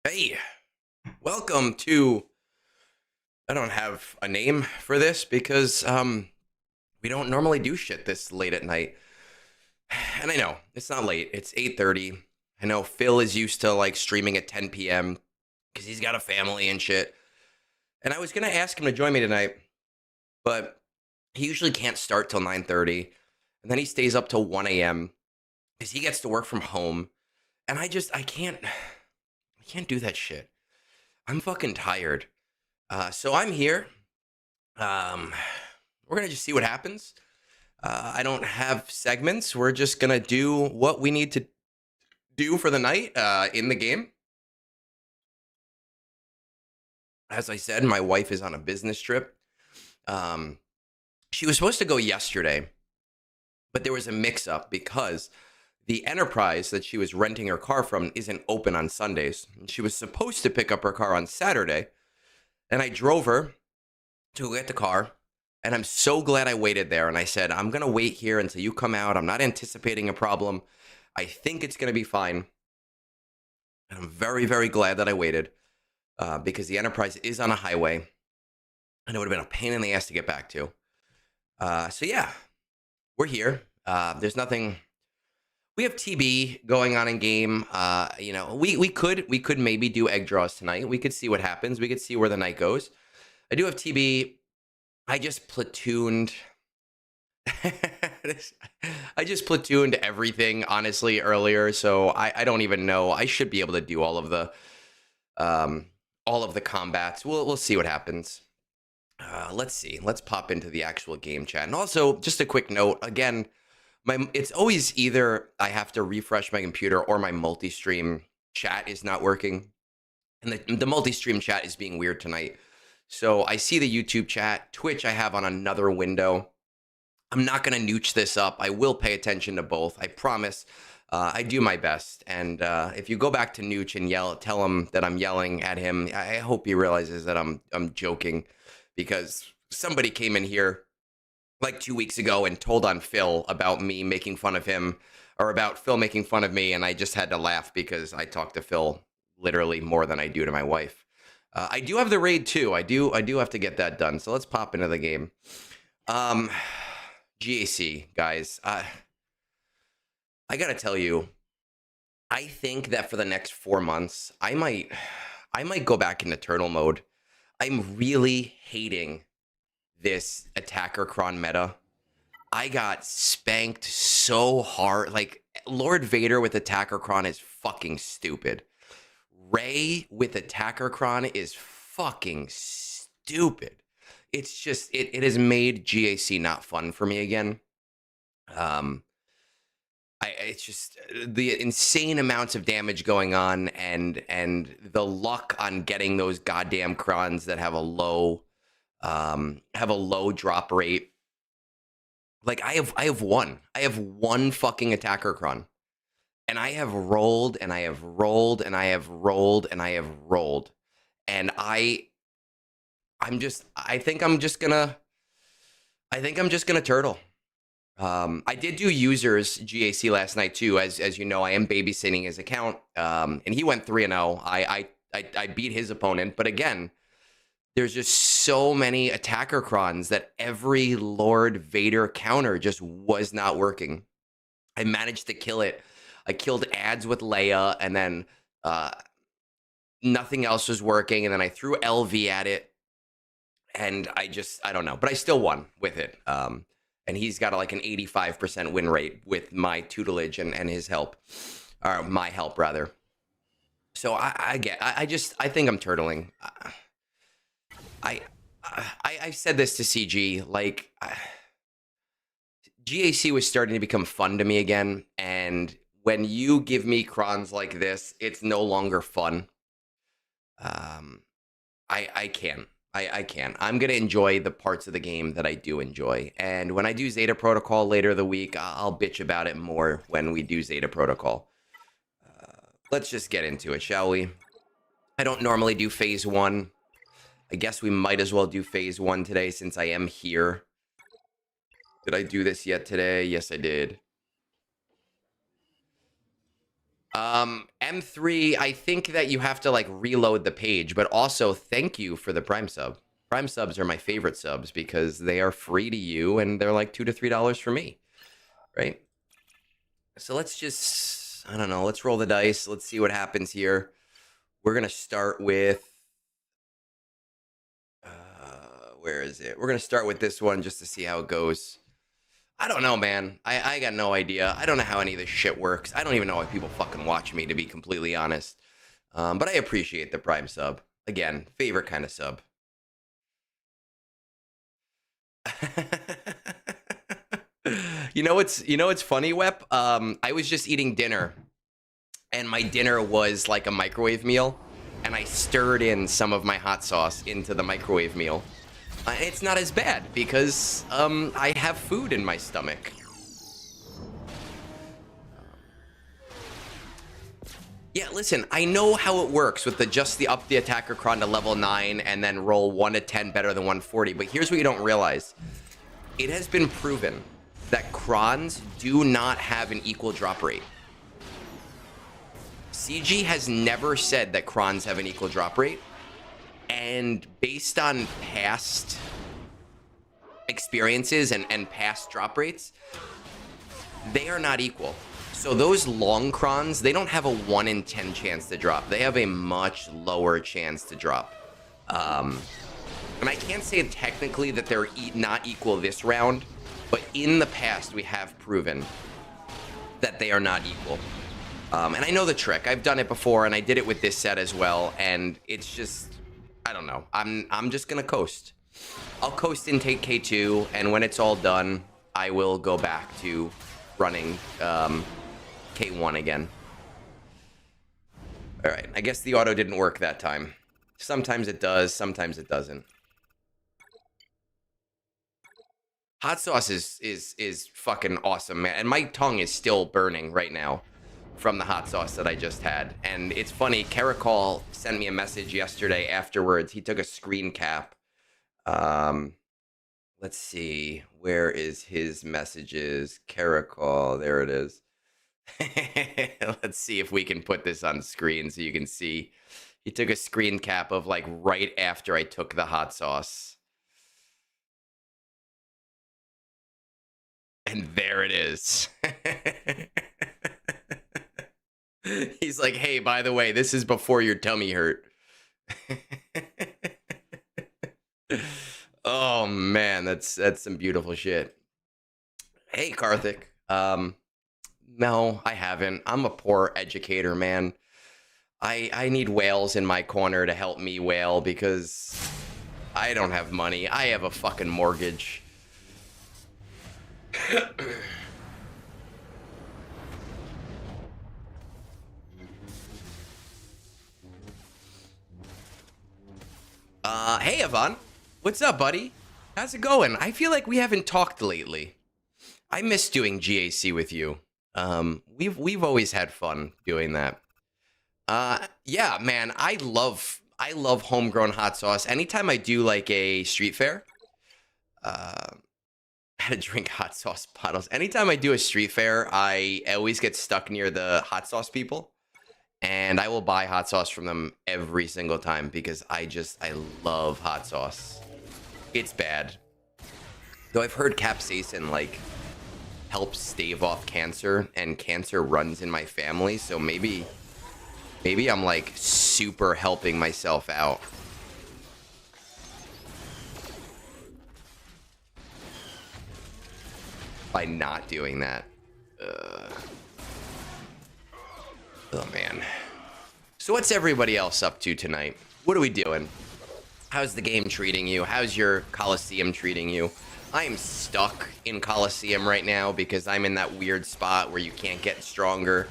Hey, welcome to. I don't have a name for this because we don't normally do shit this late at night. And I know it's not late. It's 8:30. I know Phil is used to like streaming at 10 p.m. because he's got a family and shit. And I was gonna ask him to join me tonight, but he usually can't start till 9:30, and then he stays up till 1 a.m. because he gets to work from home. And I can't do that shit. I'm fucking tired. So I'm here. Um, we're gonna just see what happens. I don't have segments. We're just gonna do what we need to do for the night in the game. As I said, my wife is on a business trip. Um, she was supposed to go yesterday, but there was a mix-up because the enterprise that she was renting her car from isn't open on Sundays. She was supposed to pick up her car on Saturday, and I drove her to get the car. And I'm so glad I waited there. And I said, I'm going to wait here until you come out. I'm not anticipating a problem. I think it's going to be fine. And I'm very, very glad that I waited because the Enterprise is on a highway and it would have been a pain in the ass to get back to. So, yeah, we're here. There's nothing. We have TB going on in game. We could maybe do egg draws tonight. We could see what happens. We could see where the night goes. I do have TB. I just platooned. I just platooned everything honestly earlier, so I don't even know. I should be able to do all of the combats. We'll see what happens. Let's see. Let's pop into the actual game chat. And also, just a quick note. Again, it's always either I have to refresh my computer or my multi-stream chat is not working, and the multi-stream chat is being weird tonight. So I see the YouTube chat. Twitch I have on another window. I'm not going to nooch this up. I will pay attention to both. I promise. I do my best. And if you go back to Nooch and tell him that I'm yelling at him, I hope he realizes that I'm joking, because somebody came in here like 2 weeks ago and told on Phil about me making fun of him, or about Phil making fun of me, and I just had to laugh because I talk to Phil literally more than I do to my wife. I do have the raid too. I do have to get that done. So let's pop into the game. GAC guys, I gotta tell you, I think that for the next 4 months, I might go back into turtle mode. I'm really hating this attacker cron meta. I got spanked so hard. Like, Lord Vader with attacker cron is fucking stupid. Ray with attacker cron is fucking stupid. It's just it has made GAC not fun for me again. It's just the insane amounts of damage going on, and the luck on getting those goddamn crons that have a low drop rate. Like, I have one fucking attacker cron, and I have rolled and I have rolled and I have rolled and I have rolled, and I think I'm just gonna turtle. I did do users GAC last night too. As you know, I am babysitting his account. And he went 3-0. I beat his opponent, but again, there's just so many attacker crons that every Lord Vader counter just was not working. I managed to kill it. I killed ads with Leia, and then nothing else was working, and then I threw LV at it, and I don't know, but I still won with it. And he's got like an 85% win rate with my tutelage and his help, or my help rather. So I think I'm turtling. I said this to CG, like, GAC was starting to become fun to me again, and when you give me crons like this, it's no longer fun. I can't. I can. I'm going to enjoy the parts of the game that I do enjoy. And when I do Zeta Protocol later the week, I'll bitch about it more when we do Zeta Protocol. Let's just get into it, shall we? I don't normally do Phase 1. I guess we might as well do Phase 1 today since I am here. Did I do this yet today? Yes, I did. M3, I think that you have to like reload the page, but also thank you for the Prime sub. Prime subs are my favorite subs because they are free to you and they're like $2 to $3 for me, right? So let's just, I don't know, let's roll the dice. Let's see what happens here. We're going to start with, where is it? We're going to start with this one just to see how it goes. I don't know, man. I got no idea. I don't know how any of this shit works. I don't even know why people fucking watch me, to be completely honest. But I appreciate the Prime sub. Again, favorite kind of sub. You know what's funny, Wep? I was just eating dinner, and my dinner was like a microwave meal, and I stirred in some of my hot sauce into the microwave meal. It's not as bad because I have food in my stomach. Yeah, listen, I know how it works with the up the attacker cron to level 9 and then roll 1 to 10 better than 140, but here's what you don't realize. It has been proven that crons do not have an equal drop rate. CG has never said that crons have an equal drop rate, and based on past experiences and past drop rates, they are not equal. So those long crons, they don't have a 1 in 10 chance to drop. They have a much lower chance to drop. And I can't say technically that they're not equal this round, but in the past we have proven that they are not equal. And I know the trick. I've done it before, and I did it with this set as well, and it's just, I don't know. I'm just gonna coast. I'll coast and take K2, and when it's all done, I will go back to running K1 again. All right, I guess the auto didn't work that time. Sometimes it does, sometimes it doesn't. Hot sauce is fucking awesome, man. And my tongue is still burning right now from the hot sauce that I just had. And it's funny, Caracol sent me a message yesterday afterwards. He took a screen cap. Let's see. Where is his messages? Caracol. There it is. Let's see if we can put this on screen so you can see. He took a screen cap of like right after I took the hot sauce. And there it is. He's like, hey, by the way, this is before your tummy hurt. Oh, man, that's some beautiful shit. Hey, Karthik. No, I haven't. I'm a poor educator, man. I need whales in my corner to help me whale because I don't have money. I have a fucking mortgage. Hey, Yvonne. What's up, buddy? How's it going? I feel like we haven't talked lately. I miss doing GAC with you. We've always had fun doing that. Yeah, man, I love homegrown hot sauce. Anytime I do like a street fair, how to drink hot sauce bottles. Anytime I do a street fair, I always get stuck near the hot sauce people, and I will buy hot sauce from them every single time because I love hot sauce. It's bad. Though I've heard capsaicin like helps stave off cancer, and cancer runs in my family, so maybe I'm like super helping myself out. By not doing that. Oh, man. So what's everybody else up to tonight? What are we doing? How's the game treating you? How's your Coliseum treating you? I am stuck in Coliseum right now because I'm in that weird spot where you can't get stronger.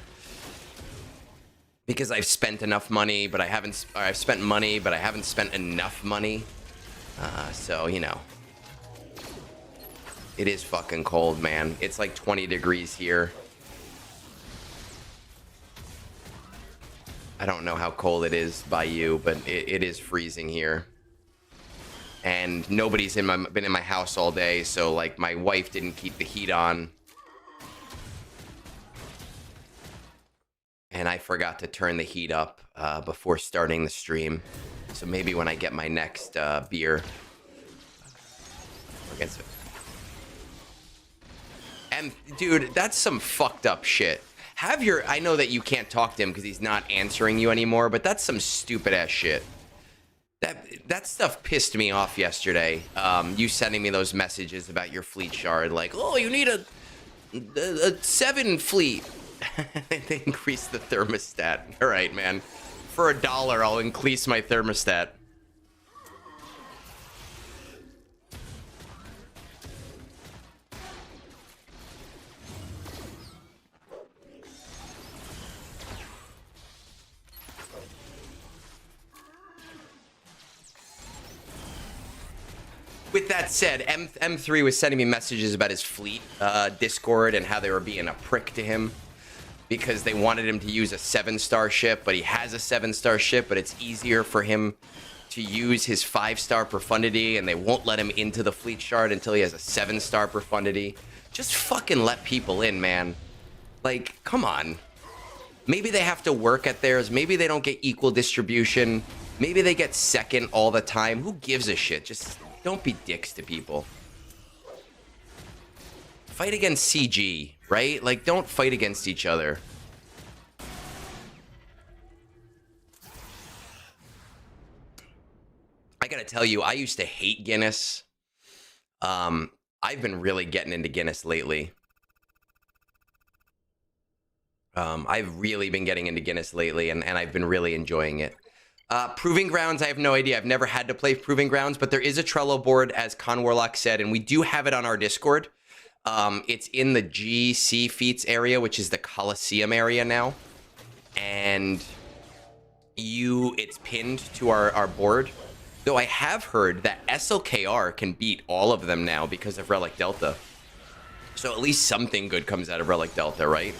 Because I've spent enough money, but I've spent money, but I haven't spent enough money. So, you know. It is fucking cold, man. It's like 20 degrees here. I don't know how cold it is by you, but it is freezing here. And nobody's been in my house all day, so like my wife didn't keep the heat on. and I forgot to turn the heat up before starting the stream. So maybe when I get my next beer, against it. And dude, that's some fucked up shit. I know that you can't talk to him because he's not answering you anymore, but that's some stupid ass shit. That stuff pissed me off yesterday. You sending me those messages about your fleet shard, like, oh, you need a 7 fleet. They increased the thermostat. All right, man. For $1, I'll increase my thermostat. With that said, M3 was sending me messages about his fleet Discord and how they were being a prick to him because they wanted him to use a 7-star ship, but he has a 7-star ship, but it's easier for him to use his 5-star profundity, and they won't let him into the fleet shard until he has a 7-star profundity. Just fucking let people in, man. Like, come on. Maybe they have to work at theirs. Maybe they don't get equal distribution. Maybe they get second all the time. Who gives a shit? Just don't be dicks to people. Fight against CG, right? Like, don't fight against each other. I gotta tell you, I used to hate Guinness. I've been really getting into Guinness lately. I've really been getting into Guinness lately, and I've been really enjoying it. Proving Grounds, I have no idea. I've never had to play Proving Grounds, but there is a Trello board, as Con Warlock said, and we do have it on our Discord. It's in the GC Feats area, which is the Coliseum area now. And it's pinned to our board. Though I have heard that SLKR can beat all of them now because of Relic Delta. So at least something good comes out of Relic Delta, right?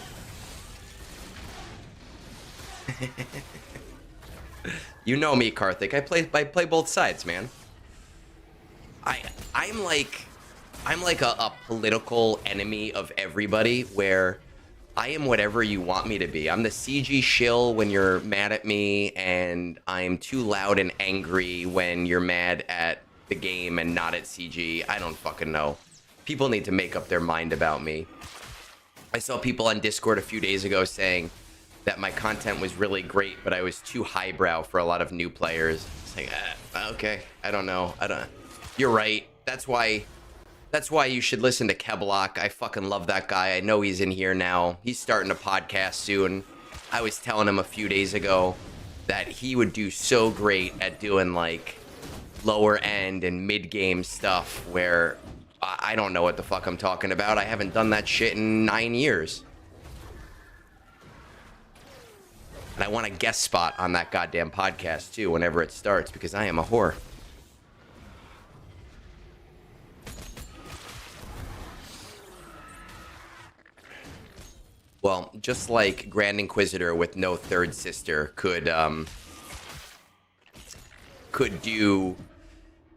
You know me, Karthik. I play both sides, man. I'm like a political enemy of everybody, where I am whatever you want me to be. I'm the CG shill when you're mad at me, and I'm too loud and angry when you're mad at the game and not at CG. I don't fucking know. People need to make up their mind about me. I saw people on Discord a few days ago saying that my content was really great, but I was too highbrow for a lot of new players. It's like, okay, I don't know. You're right. That's why you should listen to Keblock. I fucking love that guy. I know he's in here now. He's starting a podcast soon. I was telling him a few days ago that he would do so great at doing like lower end and mid game stuff where I don't know what the fuck I'm talking about. I haven't done that shit in 9 years. And I want a guest spot on that goddamn podcast too whenever it starts, because I am a whore. Well, just like Grand Inquisitor with no third sister could do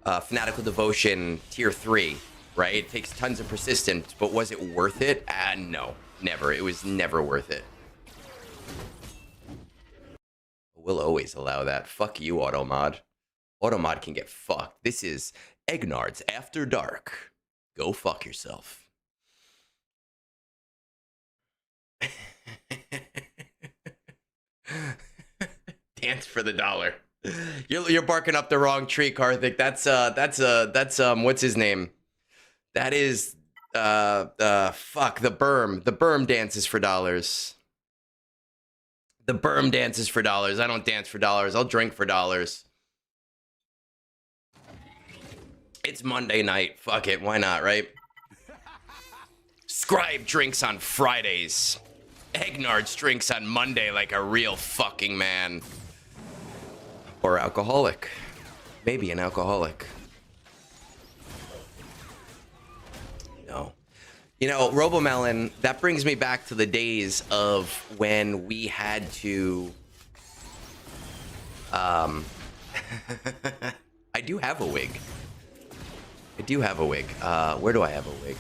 Fanatical Devotion Tier 3, right? It takes tons of persistence, but was it worth it? No, never. It was never worth it. We'll always allow that. Fuck you, Automod. Automod can get fucked. This is Egnards After Dark. Go fuck yourself. Dance for the dollar. You're barking up the wrong tree, Karthik. That's what's his name? That is fuck, the Berm. The Berm dances for dollars. The Berm dances for dollars. I don't dance for dollars. I'll drink for dollars. It's Monday night. Fuck it. Why not, right? Scribe drinks on Fridays. Egnards drinks on Monday like a real fucking man. Or alcoholic. Maybe an alcoholic. No. You know, Robomelon, that brings me back to the days of when we had to... I do have a wig. I do have a wig. Where do I have a wig?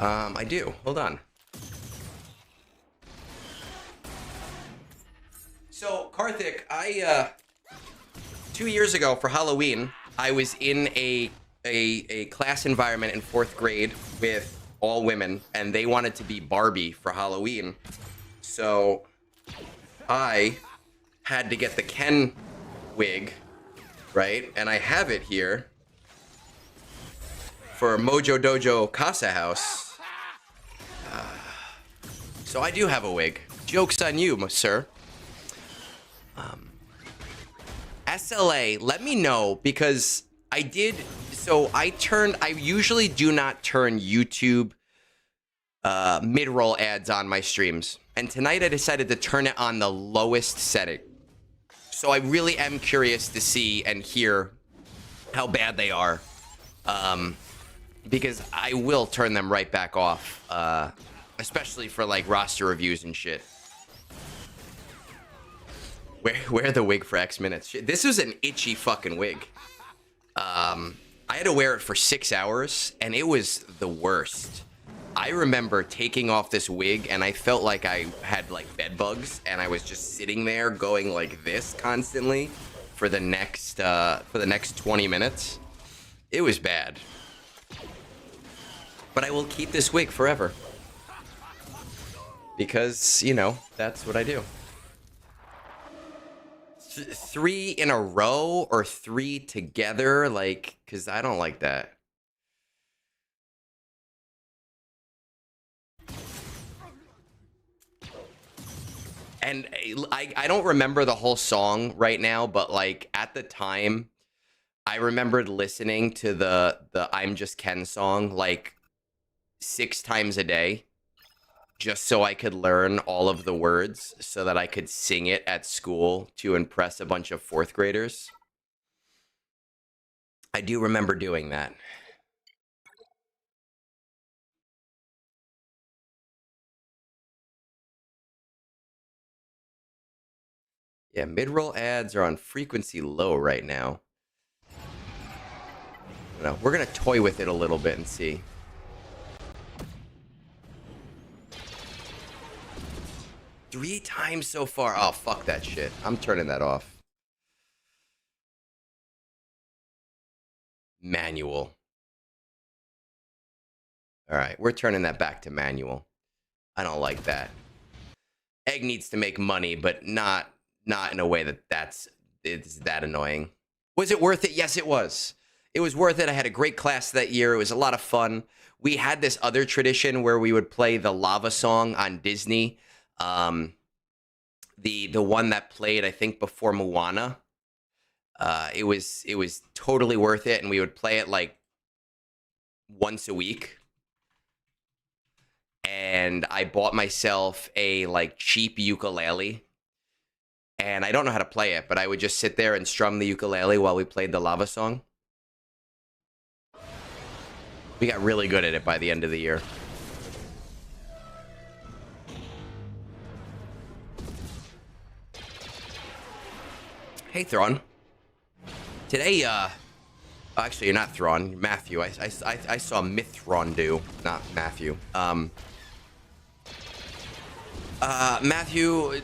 I do. Hold on. Karthik, I 2 years ago for Halloween, I was in a class environment in 4th grade with all women, and they wanted to be Barbie for Halloween. So I had to get the Ken wig, right? And I have it here for Mojo Dojo Casa House. So I do have a wig. Joke's on you, sir. SLA, let me know, because I did. So I usually do not turn YouTube mid-roll ads on my streams. And tonight I decided to turn it on the lowest setting. So I really am curious to see and hear how bad they are. Because I will turn them right back off. Especially for like roster reviews and shit. Wear the wig for X minutes. This was an itchy fucking wig. I had to wear it for 6 hours, and it was the worst. I remember taking off this wig, and I felt like I had like bed bugs, and I was just sitting there going like this constantly for the next 20 minutes. It was bad. But I will keep this wig forever. Because, you know, that's what I do. 3 in a row or 3 together, like, because I don't like that. And I don't remember the whole song right now, but like at the time, I remembered listening to the I'm Just Ken song like 6 times a day. Just so I could learn all of the words so that I could sing it at school to impress a bunch of 4th graders. I do remember doing that. Yeah, mid-roll ads are on frequency low right now. No, we're going to toy with it a little bit and see. Three times so far. Oh, fuck that shit. I'm turning that off. Manual. All right, we're turning that back to manual. I don't like that. Egg needs to make money, but not in a way it's that annoying. Was it worth it? Yes, it was. It was worth it. I had a great class that year. It was a lot of fun. We had this other tradition where we would play the Lava song on Disney. The one that played, I think, before Moana. It was totally worth it, and we would play it like once a week. And I bought myself a like cheap ukulele. And I don't know how to play it, but I would just sit there and strum the ukulele while we played the Lava song. We got really good at it by the end of the year. Hey, Thrawn. Today, actually, you're not Thrawn, you're Matthew. I saw Mithrondu, not Matthew. Matthew,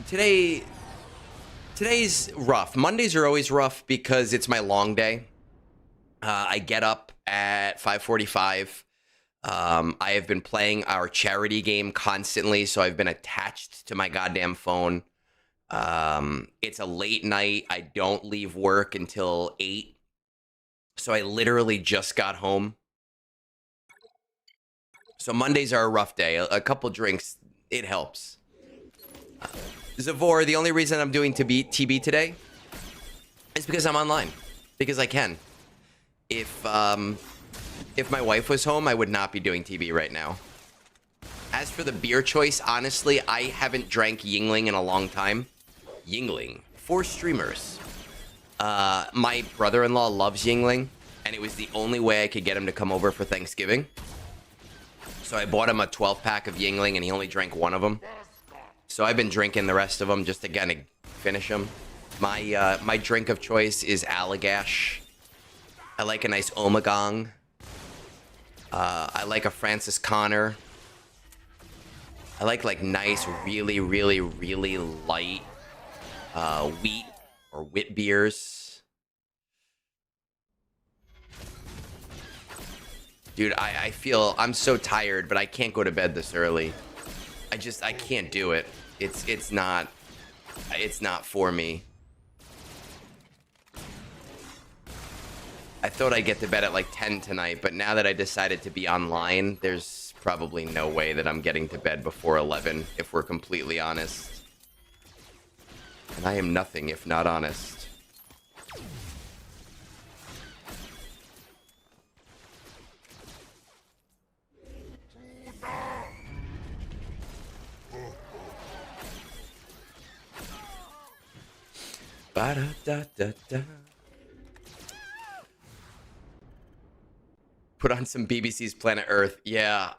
today's rough. Mondays are always rough because it's my long day. I get up at 5:45. I have been playing our charity game constantly, so I've been attached to my goddamn phone. It's a late night. I don't leave work until 8. So I literally just got home. So Mondays are a rough day. A couple drinks, it helps. Zavor, the only reason I'm doing TB today is because I'm online. Because I can. If my wife was home, I would not be doing TB right now. As for the beer choice, honestly, I haven't drank Yingling in a long time. Yingling for streamers. My brother-in-law loves Yingling, and it was the only way I could get him to come over for Thanksgiving. So I bought him a 12-pack of Yingling, and he only drank one of them. So I've been drinking the rest of them just to kind of finish them. My drink of choice is Allagash. I like a nice Omagong. I like a Francis Connor. I like nice, really, really, really light wheat or wit beers. Dude, I feel I'm so tired, but I can't go to bed this early. I can't do it. It's not for me. I thought I'd get to bed at like 10 tonight, but now that I decided to be online, there's probably no way that I'm getting to bed before 11, if we're completely honest. And I am nothing if not honest. Ba-da-da-da-da. Put on some BBC's Planet Earth. Yeah,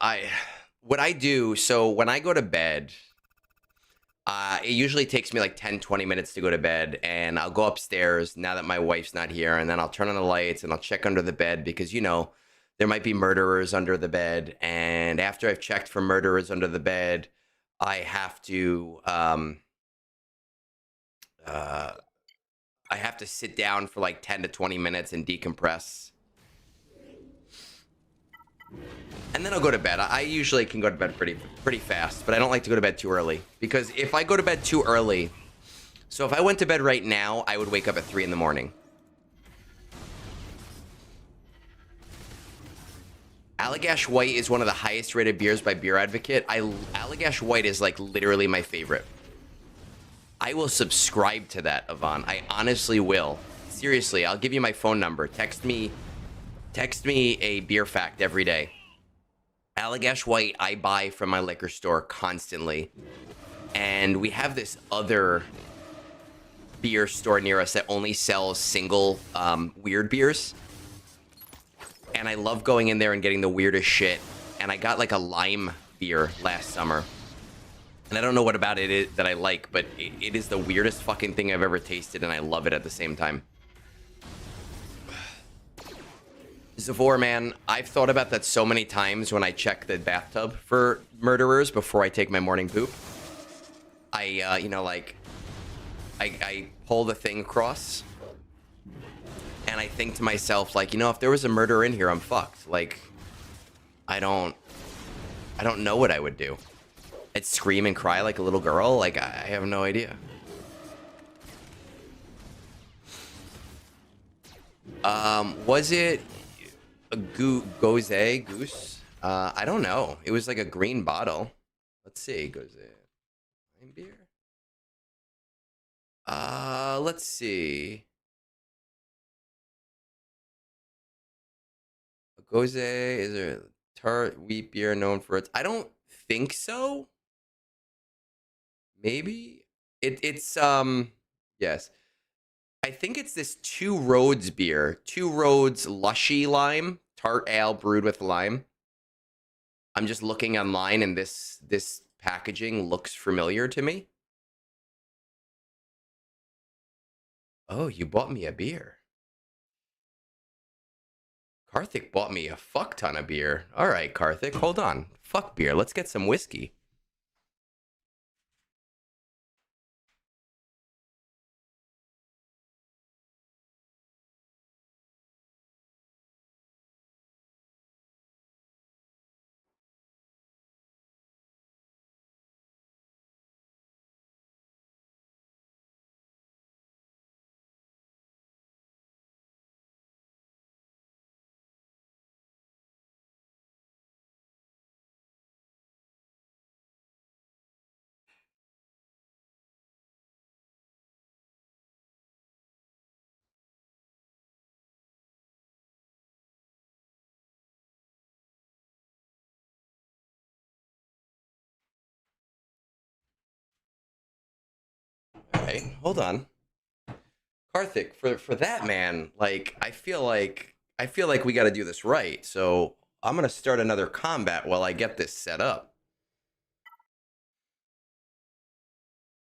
what I do, so when I go to bed, it usually takes me like 10-20 minutes to go to bed, and I'll go upstairs now that my wife's not here, and then I'll turn on the lights and I'll check under the bed because, you know, there might be murderers under the bed, and after I've checked for murderers under the bed, I have to sit down for like 10 to 20 minutes and decompress. And then I'll go to bed. I usually can go to bed pretty fast, but I don't like to go to bed too early. Because if I go to bed too early... So if I went to bed right now, I would wake up at 3 in the morning. Allagash White is one of the highest rated beers by Beer Advocate. Allagash White is like literally my favorite. I will subscribe to that, Yvonne. I honestly will. Seriously, I'll give you my phone number. Text me a beer fact every day. Allagash White I buy from my liquor store constantly. And we have this other beer store near us that only sells single weird beers. And I love going in there and getting the weirdest shit. And I got like a lime beer last summer. And I don't know what about it is that I like, but it is the weirdest fucking thing I've ever tasted, and I love it at the same time. Zavor, man, I've thought about that so many times when I check the bathtub for murderers before I take my morning poop. You know, like, I pull the thing across, and I think to myself, like, you know, if there was a murderer in here, I'm fucked. Like, I don't know what I would do. I'd scream and cry like a little girl. Like, I have no idea. Was it a goose? I don't know. It was like a green bottle. Let's see. Goose. Wine beer? Let's see. Goze is a tart wheat beer known for its... I don't think so. Maybe it's yes. I think it's this Two Roads beer. Two Roads Lushy Lime tart ale brewed with lime. I'm just looking online, and this packaging looks familiar to me. Oh, you bought me a beer. Karthik bought me a fuck ton of beer. All right, Karthik, hold on. Fuck beer. Let's get some whiskey. All right, hold on. Karthik, for that, man, like I feel like we got to do this right. So I'm gonna start another combat while I get this set up.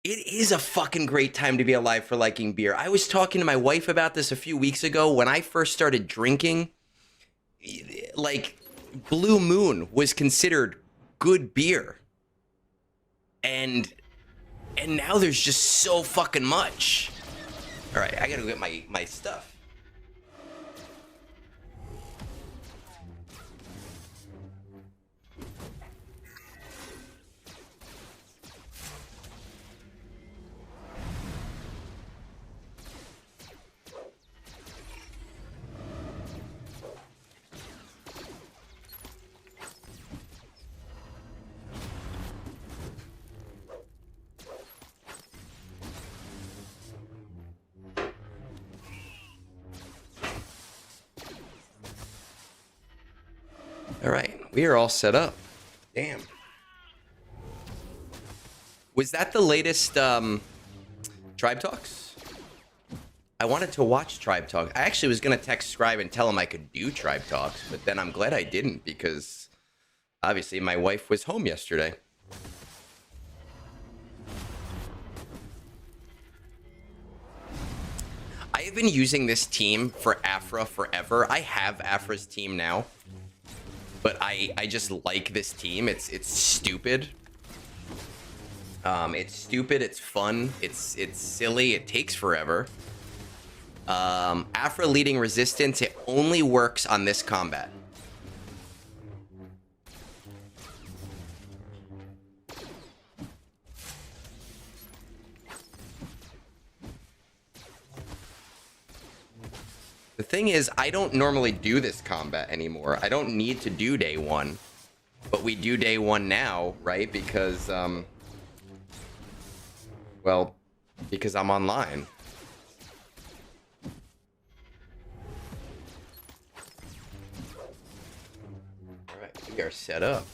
It is a fucking great time to be alive for liking beer. I was talking to my wife about this a few weeks ago when I first started drinking. Like, Blue Moon was considered good beer, and And now there's just so fucking much. All right, I gotta go get my stuff. All right, we are all set up. Damn. Was that the latest Tribe Talks? I wanted to watch Tribe Talks. I actually was going to text Scribe and tell him I could do Tribe Talks, but then I'm glad I didn't because obviously my wife was home yesterday. I have been using this team for Afra forever. I have Afra's team now, but I just like this team. It's stupid. It's stupid. It's fun. It's silly. It takes forever. Afra leading resistance. It only works on this combat. The thing is, I don't normally do this combat anymore. I don't need to do day one, but we do day one now, right? Because, well, because I'm online. All right, we are set up.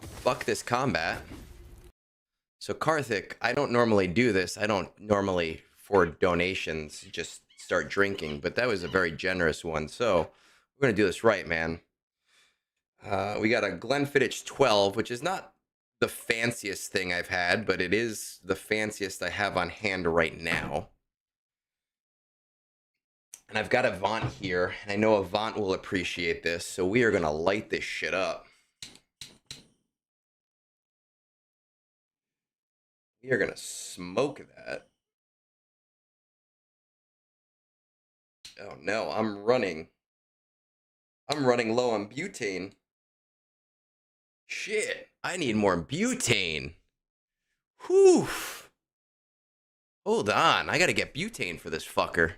Fuck this combat. So Karthik, I don't normally do this. I don't normally, for donations, just start drinking, but that was a very generous one. So we're going to do this right, man. We got a Glenfiddich 12, which is not the fanciest thing I've had, but it is the fanciest I have on hand right now. And I've got Avant here, and I know Avant will appreciate this, so we are going to light this shit up. We are going to smoke that. Oh no, I'm running low on butane. Shit, I need more butane. Whew. Hold on, I gotta get butane for this fucker.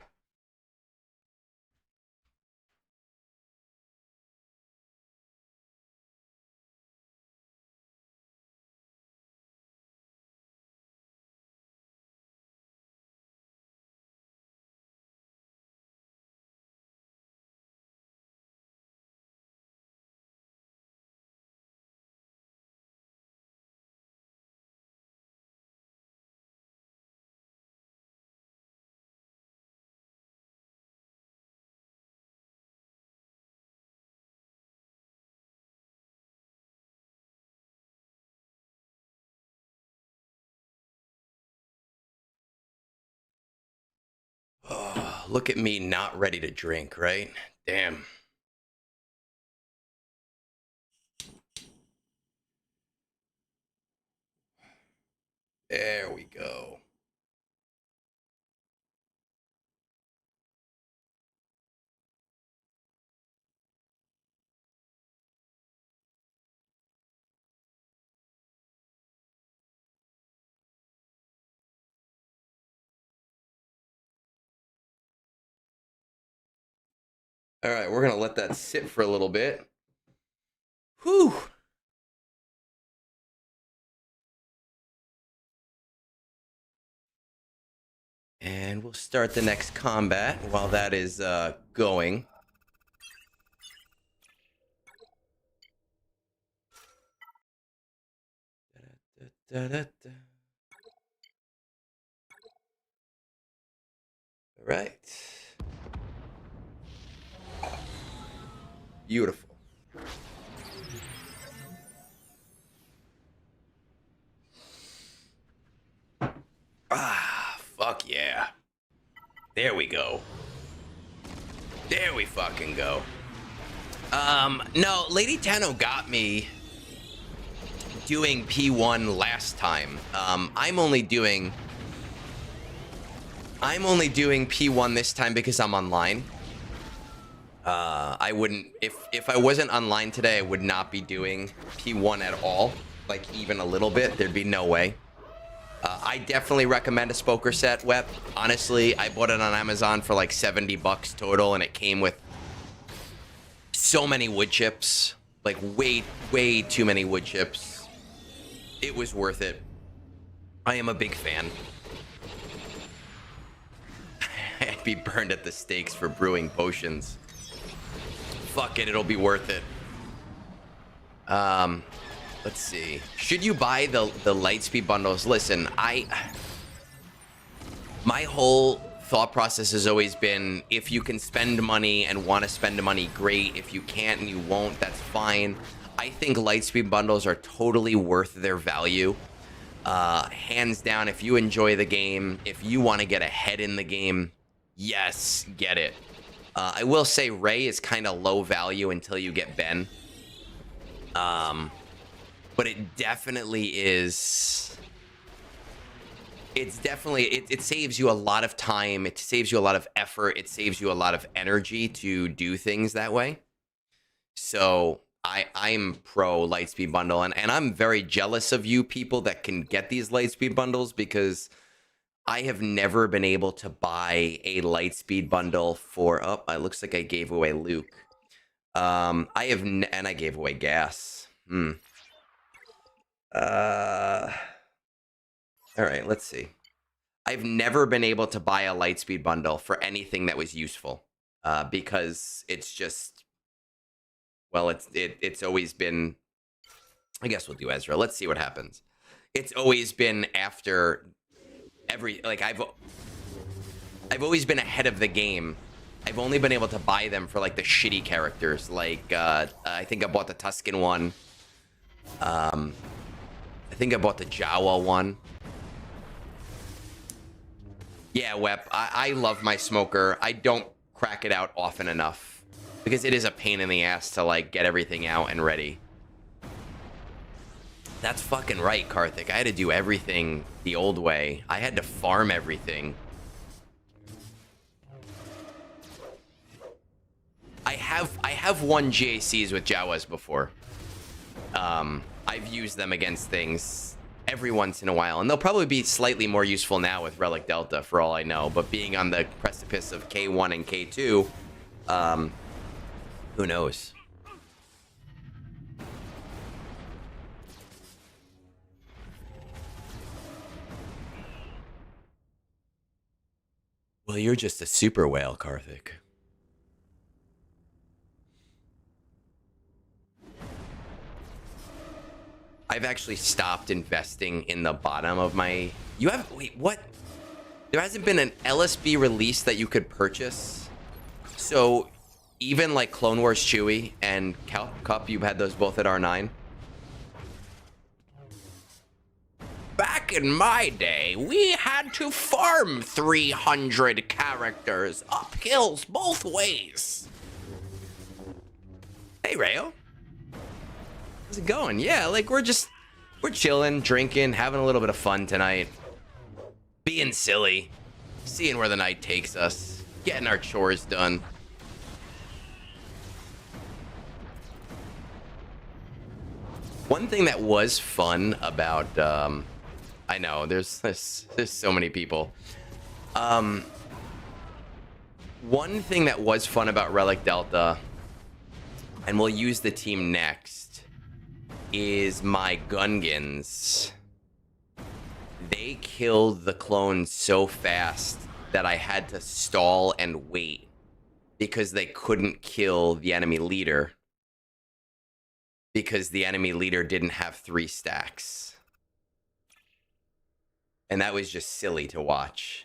Oh, look at me not ready to drink, right? Damn. There we go. All right, we're gonna let that sit for a little bit. Whew. And we'll start the next combat while that is going. All right. Beautiful. Ah, fuck yeah. There we go. There we fucking go. No, Lady Tano got me. doing P1 last time. I'm only doing P1 this time because I'm online. I wouldn't, if I wasn't online today, I would not be doing P1 at all. Like even a little bit, there'd be no way. I definitely recommend a Spoker set, Wep. Honestly, I bought it on Amazon for like 70 bucks total, and it came with so many wood chips. Like way too many wood chips. It was worth it. I am a big fan. I'd be burned at the stakes for brewing potions. Fuck it, it'll be worth it. Let's see. Should you buy the Lightspeed bundles? Listen, my whole thought process has always been, if you can spend money and want to spend the money, great. If you can't and you won't, that's fine. I think Lightspeed bundles are totally worth their value. Hands down, if you enjoy the game, if you want to get ahead in the game, yes, get it. I will say Ray is kind of low value until you get Ben. But it definitely is. It's definitely, it saves you a lot of time. It saves you a lot of effort. It saves you a lot of energy to do things that way. So I'm pro Lightspeed bundle, and I'm very jealous of you people that can get these Lightspeed bundles, because I have never been able to buy a Lightspeed bundle for, oh, it looks like I gave away Luke. And I gave away gas. All right, let's see. I've never been able to buy a Lightspeed bundle for anything that was useful, because it's just, well, it's always been, I guess we'll do Ezra. Let's see what happens. It's always been after like I've always been ahead of the game. I've only been able to buy them for like the shitty characters. Like I think I bought the Tuscan one. I think I bought the Jawa one. Yeah, Wep, I love my smoker. I don't crack it out often enough, because it is a pain in the ass to like get everything out and ready. That's fucking right, Karthik. I had to do everything the old way. I had to farm everything. I have won GACs with Jawas before. I've used them against things every once in a while, and they'll probably be slightly more useful now with Relic Delta, for all I know. But being on the precipice of K1 and K2, who knows? Well, you're just a super whale, Karthik. I've actually stopped investing in the bottom of my... You have... Wait, what? There hasn't been an LSB release that you could purchase? So, even like Clone Wars Chewie and Cup, you've had those both at R9? Back in my day, we had to farm 300 characters up hills both ways. Hey, Rayo. How's it going? Yeah, like we're chilling, drinking, having a little bit of fun tonight. Being silly. Seeing where the night takes us. Getting our chores done. One thing that was fun about, I know, there's so many people. One thing that was fun about Relic Delta, and we'll use the team next, is my Gungans. They killed the clones so fast that I had to stall and wait, because they couldn't kill the enemy leader, because the enemy leader didn't have 3 stacks. And that was just silly to watch.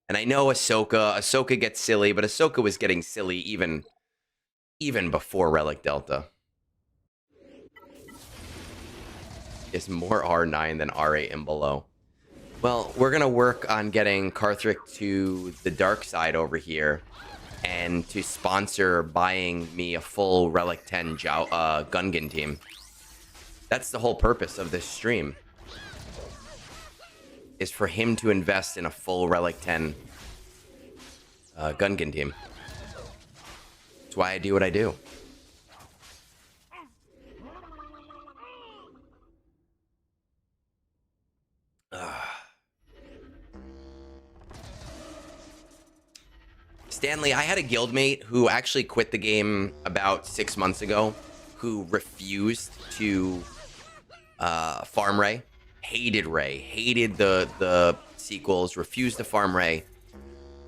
And I know Ahsoka gets silly, but Ahsoka was getting silly even before Relic Delta. Is more R9 than R8 and below. Well, we're gonna work on getting Karthik to the dark side over here. and to sponsor buying me a full Relic 10 Gungan team. That's the whole purpose of this stream, is for him to invest in a full Relic 10 Gungan team. That's why I do what I do. Stanley, I had a guildmate who actually quit the game about 6 months ago, who refused to farm Ray, hated Ray, hated the sequels, refused to farm Ray.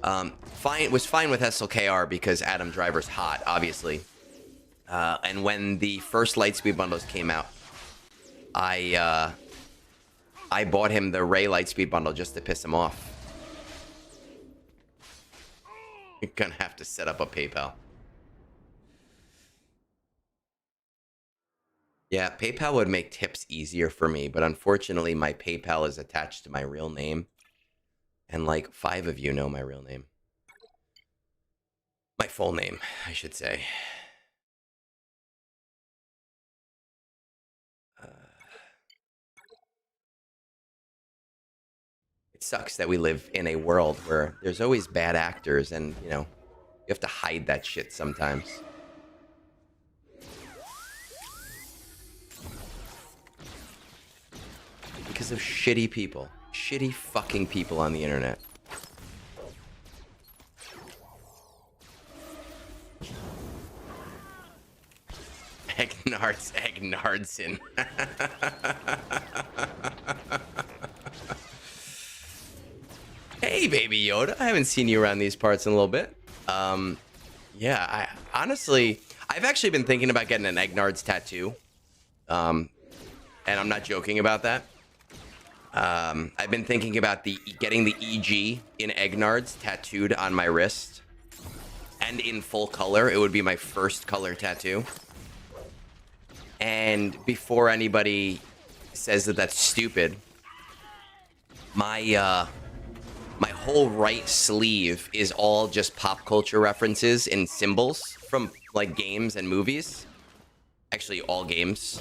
Was fine with SLKR because Adam Driver's hot, obviously. And when the first Lightspeed bundles came out, I bought him the Ray Lightspeed bundle just to piss him off. You're gonna have to set up a PayPal. Yeah, PayPal would make tips easier for me, but unfortunately my PayPal is attached to my real name. And like 5 of you know my real name. My full name, I should say. It sucks that we live in a world where there's always bad actors and, you know, you have to hide that shit sometimes. Because of shitty people. Shitty fucking people on the internet. Egnardson. Hey, Baby Yoda. I haven't seen you around these parts in a little bit. Yeah, I've actually been thinking about getting an Egnards tattoo. And I'm not joking about that. I've been thinking about getting the EG in Egnards tattooed on my wrist. And in full color. It would be my first color tattoo. And before anybody says that that's stupid, my whole right sleeve is all just pop culture references and symbols from like games and movies. Actually, all games.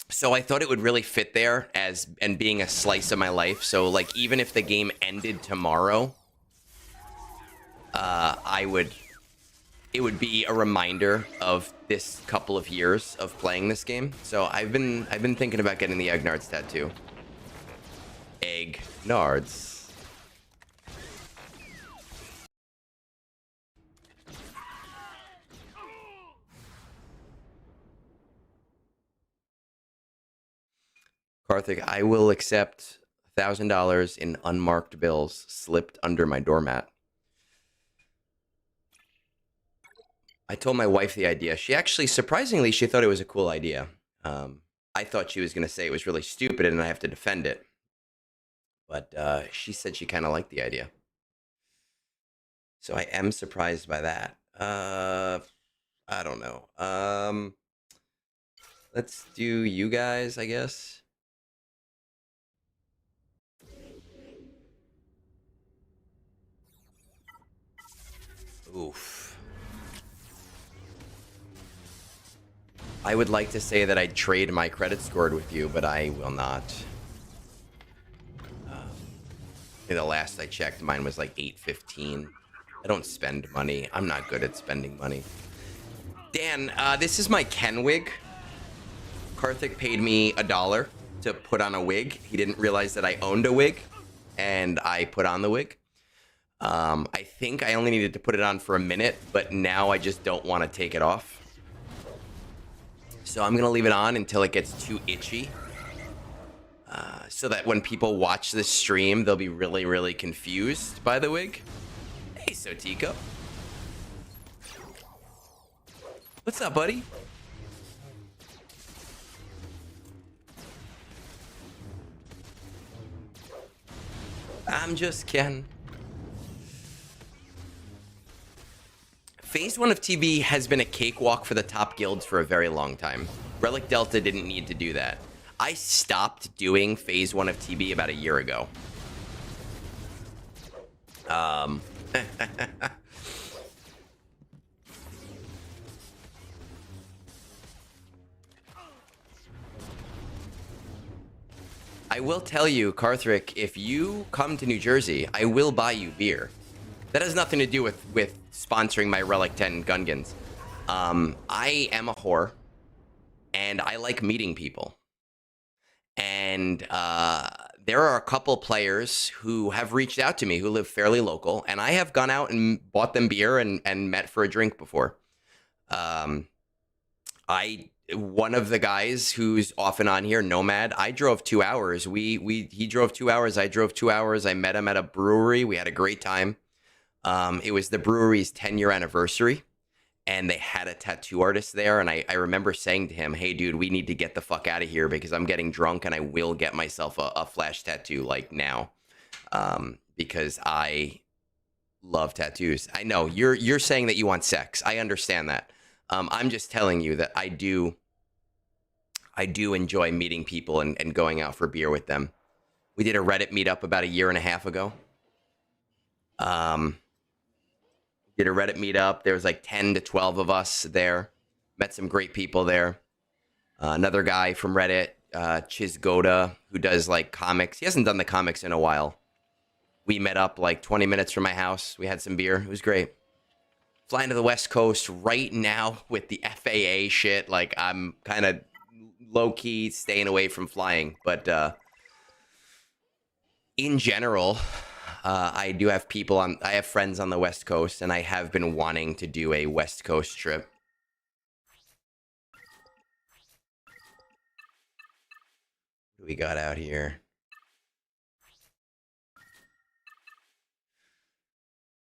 So I thought it would really fit there and being a slice of my life. So like even if the game ended tomorrow, it would be a reminder of this couple of years of playing this game. So I've been thinking about getting the Egnards tattoo. Egnards. Karthik, I will accept $1,000 in unmarked bills slipped under my doormat. I told my wife the idea. She actually, surprisingly, she thought it was a cool idea. I thought she was going to say it was really stupid and I have to defend it. But she said she kind of liked the idea. So I am surprised by that. I don't know. Let's do you guys, I guess. Oof. I would like to say that I'd trade my credit scored with you, but I will not. The last I checked, mine was like 815. I don't spend money. I'm not good at spending money. Dan, this is my Ken wig. Karthik paid me $1 to put on a wig. He didn't realize that I owned a wig, and I put on the wig. I think I only needed to put it on for a minute, but now I just don't want to take it off. So I'm going to leave it on until it gets too itchy. So that when people watch this stream, they'll be really, really confused by the wig. Hey, Sotico. What's up, buddy? I'm just Ken. Phase 1 of TB has been a cakewalk for the top guilds for a very long time. Relic Delta didn't need to do that. I stopped doing Phase 1 of TB about a year ago. Um, I will tell you, Karthrick, if you come to New Jersey, I will buy you beer. That has nothing to do with sponsoring my Relic 10 Gungans. I am a whore, and I like meeting people. And there are a couple players who have reached out to me who live fairly local, and I have gone out and bought them beer and met for a drink before. Um, one of the guys who's often on here, Nomad, I drove 2 hours. He drove 2 hours. I drove 2 hours. I met him at a brewery. We had a great time. It was the brewery's 10-year anniversary, and they had a tattoo artist there. And I remember saying to him, "Hey, dude, we need to get the fuck out of here because I'm getting drunk and I will get myself a flash tattoo like now, because I love tattoos." I know you're saying that you want sex. I understand that. I'm just telling you that I do enjoy meeting people and going out for beer with them. We did a Reddit meetup about a year and a half ago. Did a Reddit meetup. There was like 10 to 12 of us there. Met some great people there. Another guy from Reddit, Chizgoda, who does like comics. He hasn't done the comics in a while. We met up like 20 minutes from my house. We had some beer. It was great. Flying to the West Coast right now with the FAA shit. Like, I'm kind of low-key staying away from flying. But in general, I do have I have friends on the West Coast, and I have been wanting to do a West Coast trip. What do we got out here?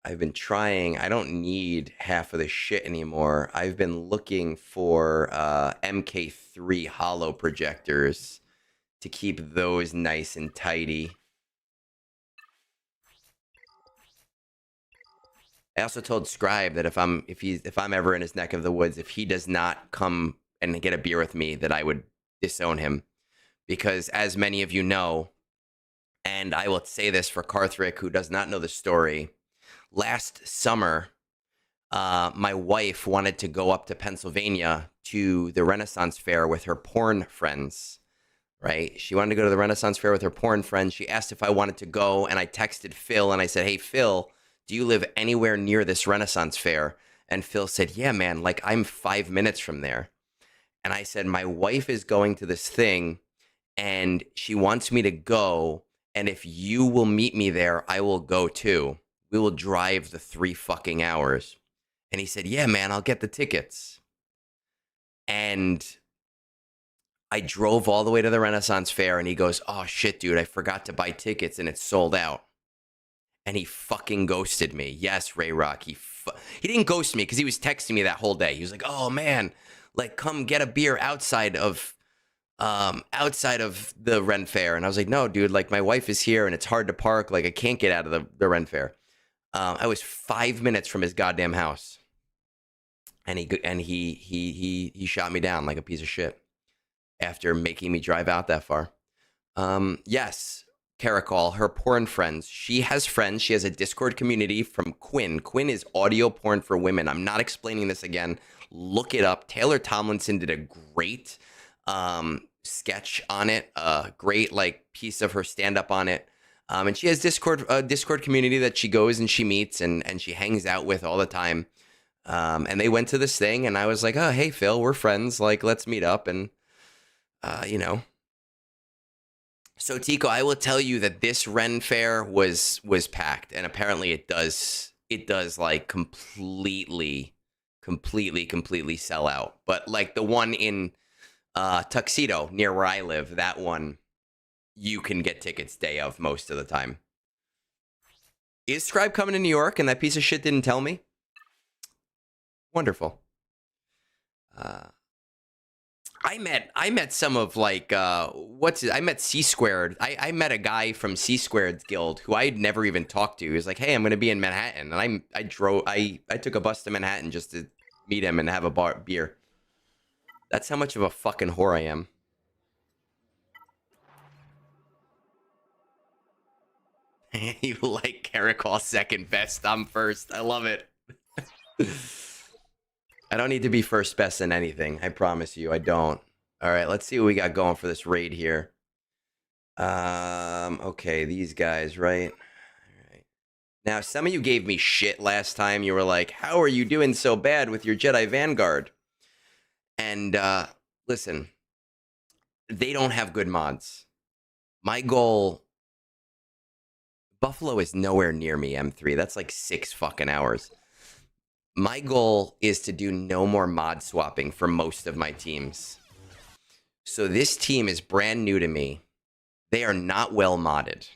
I've been trying. I don't need half of this shit anymore. I've been looking for MK3 hollow projectors to keep those nice and tidy. I also told Scribe that if I'm ever in his neck of the woods, if he does not come and get a beer with me, that I would disown him. Because as many of you know, and I will say this for Karthrick, who does not know the story, last summer, my wife wanted to go up to Pennsylvania to the Renaissance Fair with her porn friends, right? She wanted to go to the Renaissance Fair with her porn friends. She asked if I wanted to go, and I texted Phil, and I said, "Hey, Phil, do you live anywhere near this Renaissance Fair?" And Phil said, "Yeah, man, like I'm 5 minutes from there." And I said, "My wife is going to this thing, and she wants me to go, and if you will meet me there, I will go too. We will drive the 3 fucking hours." And he said, "Yeah, man, I'll get the tickets." And I drove all the way to the Renaissance Fair, and he goes, "Oh, shit, dude, I forgot to buy tickets, and it's sold out." And he fucking ghosted me. Yes, Ray Rock, he didn't ghost me because he was texting me that whole day. He was like, "Oh, man, like, come get a beer outside of the Ren Fair." And I was like, "No, dude, like, my wife is here, and it's hard to park. Like, I can't get out of the Ren Fair." I was 5 minutes from his goddamn house, and he shot me down like a piece of shit after making me drive out that far. Yes, Caracol, her porn friends. She has friends. She has a Discord community from Quinn. Quinn is audio porn for women. I'm not explaining this again. Look it up. Taylor Tomlinson did a great sketch on it. A great like piece of her stand up on it. And she has Discord community that she goes and she meets and she hangs out with all the time. And they went to this thing, and I was like, "Oh, hey, Phil, we're friends. Like, let's meet up." And, you know. So, Tico, I will tell you that this Ren Fair was packed, and apparently it does like completely sell out. But like the one in Tuxedo near where I live, that one, you can get tickets day of most of the time. Is Scribe coming to New York and that piece of shit didn't tell me? Wonderful. I met some of like I met C Squared. I met a guy from C Squared's guild who I'd never even talked to. He was like, "Hey, I'm going to be in Manhattan," and I took a bus to Manhattan just to meet him and have a beer. That's how much of a fucking whore I am. You like Caracol second best. I'm first. I love it. I don't need to be first best in anything. I promise you, I don't. All right, let's see what we got going for this raid here. Okay, these guys, right? All right. Now, some of you gave me shit last time. You were like, "How are you doing so bad with your Jedi Vanguard?" And listen, they don't have good mods. My goal, Buffalo is nowhere near me, M3. That's like 6 fucking hours. My goal is to do no more mod swapping for most of my teams. So this team is brand new to me. They are not well modded.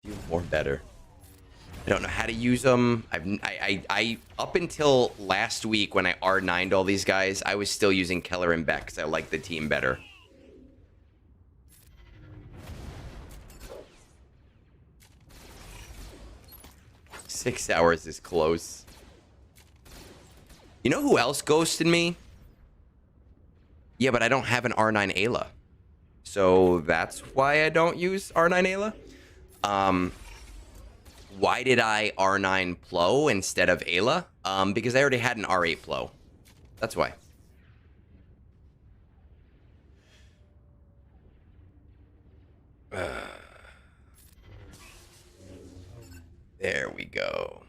Do more better. I don't know how to use them. I up until last week when I R9'd all these guys, I was still using Keller and Beck because I like the team better. Six hours is close. You know who else ghosted me? Yeah, but I don't have an R9 Ayla. So that's why I don't use R9 Ayla. Why did I R9 Plo instead of Ayla? Because I already had an R8 Plo. That's why. There we go.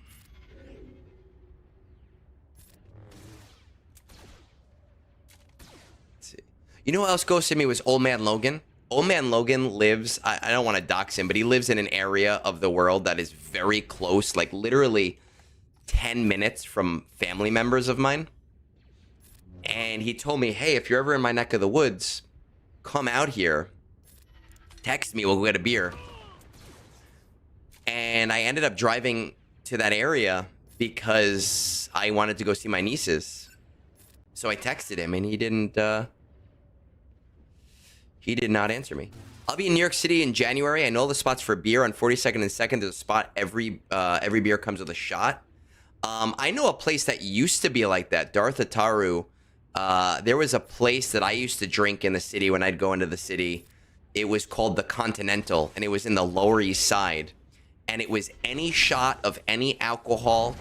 Let's see. You know who else ghosted me was Old Man Logan. Old Man Logan lives, I don't want to dox him, but he lives in an area of the world that is very close, like literally 10 minutes from family members of mine. And he told me, hey, if you're ever in my neck of the woods, come out here, text me, we'll go get a beer. And I ended up driving to that area because I wanted to go see my nieces. So I texted him and he did not answer me. I'll be in New York City in January. I know the spots for beer on 42nd and 2nd. There's a spot. Every beer comes with a shot. I know a place that used to be like that. Darth Ataru. There was a place that I used to drink in the city when I'd go into the city. It was called the Continental, and it was in the Lower East Side. And it was any shot of any alcohol,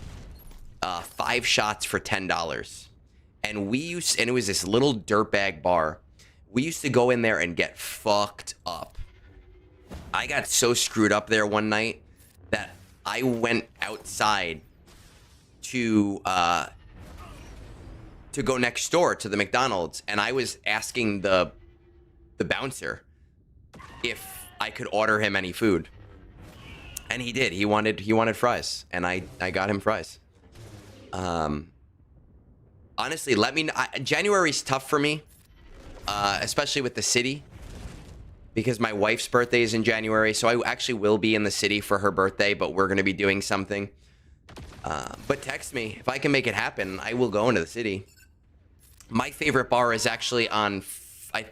5 shots for $10. And it was this little dirtbag bar. We used to go in there and get fucked up. I got so screwed up there one night that I went outside to go next door to the McDonald's, and I was asking the bouncer if I could order him any food. And he did. He wanted fries, and I got him fries. Honestly, let me know. January's tough for me. Especially with the city, because my wife's birthday is in January, so I actually will be in the city for her birthday, but we're going to be doing something. But text me. If I can make it happen, I will go into the city. My favorite bar is actually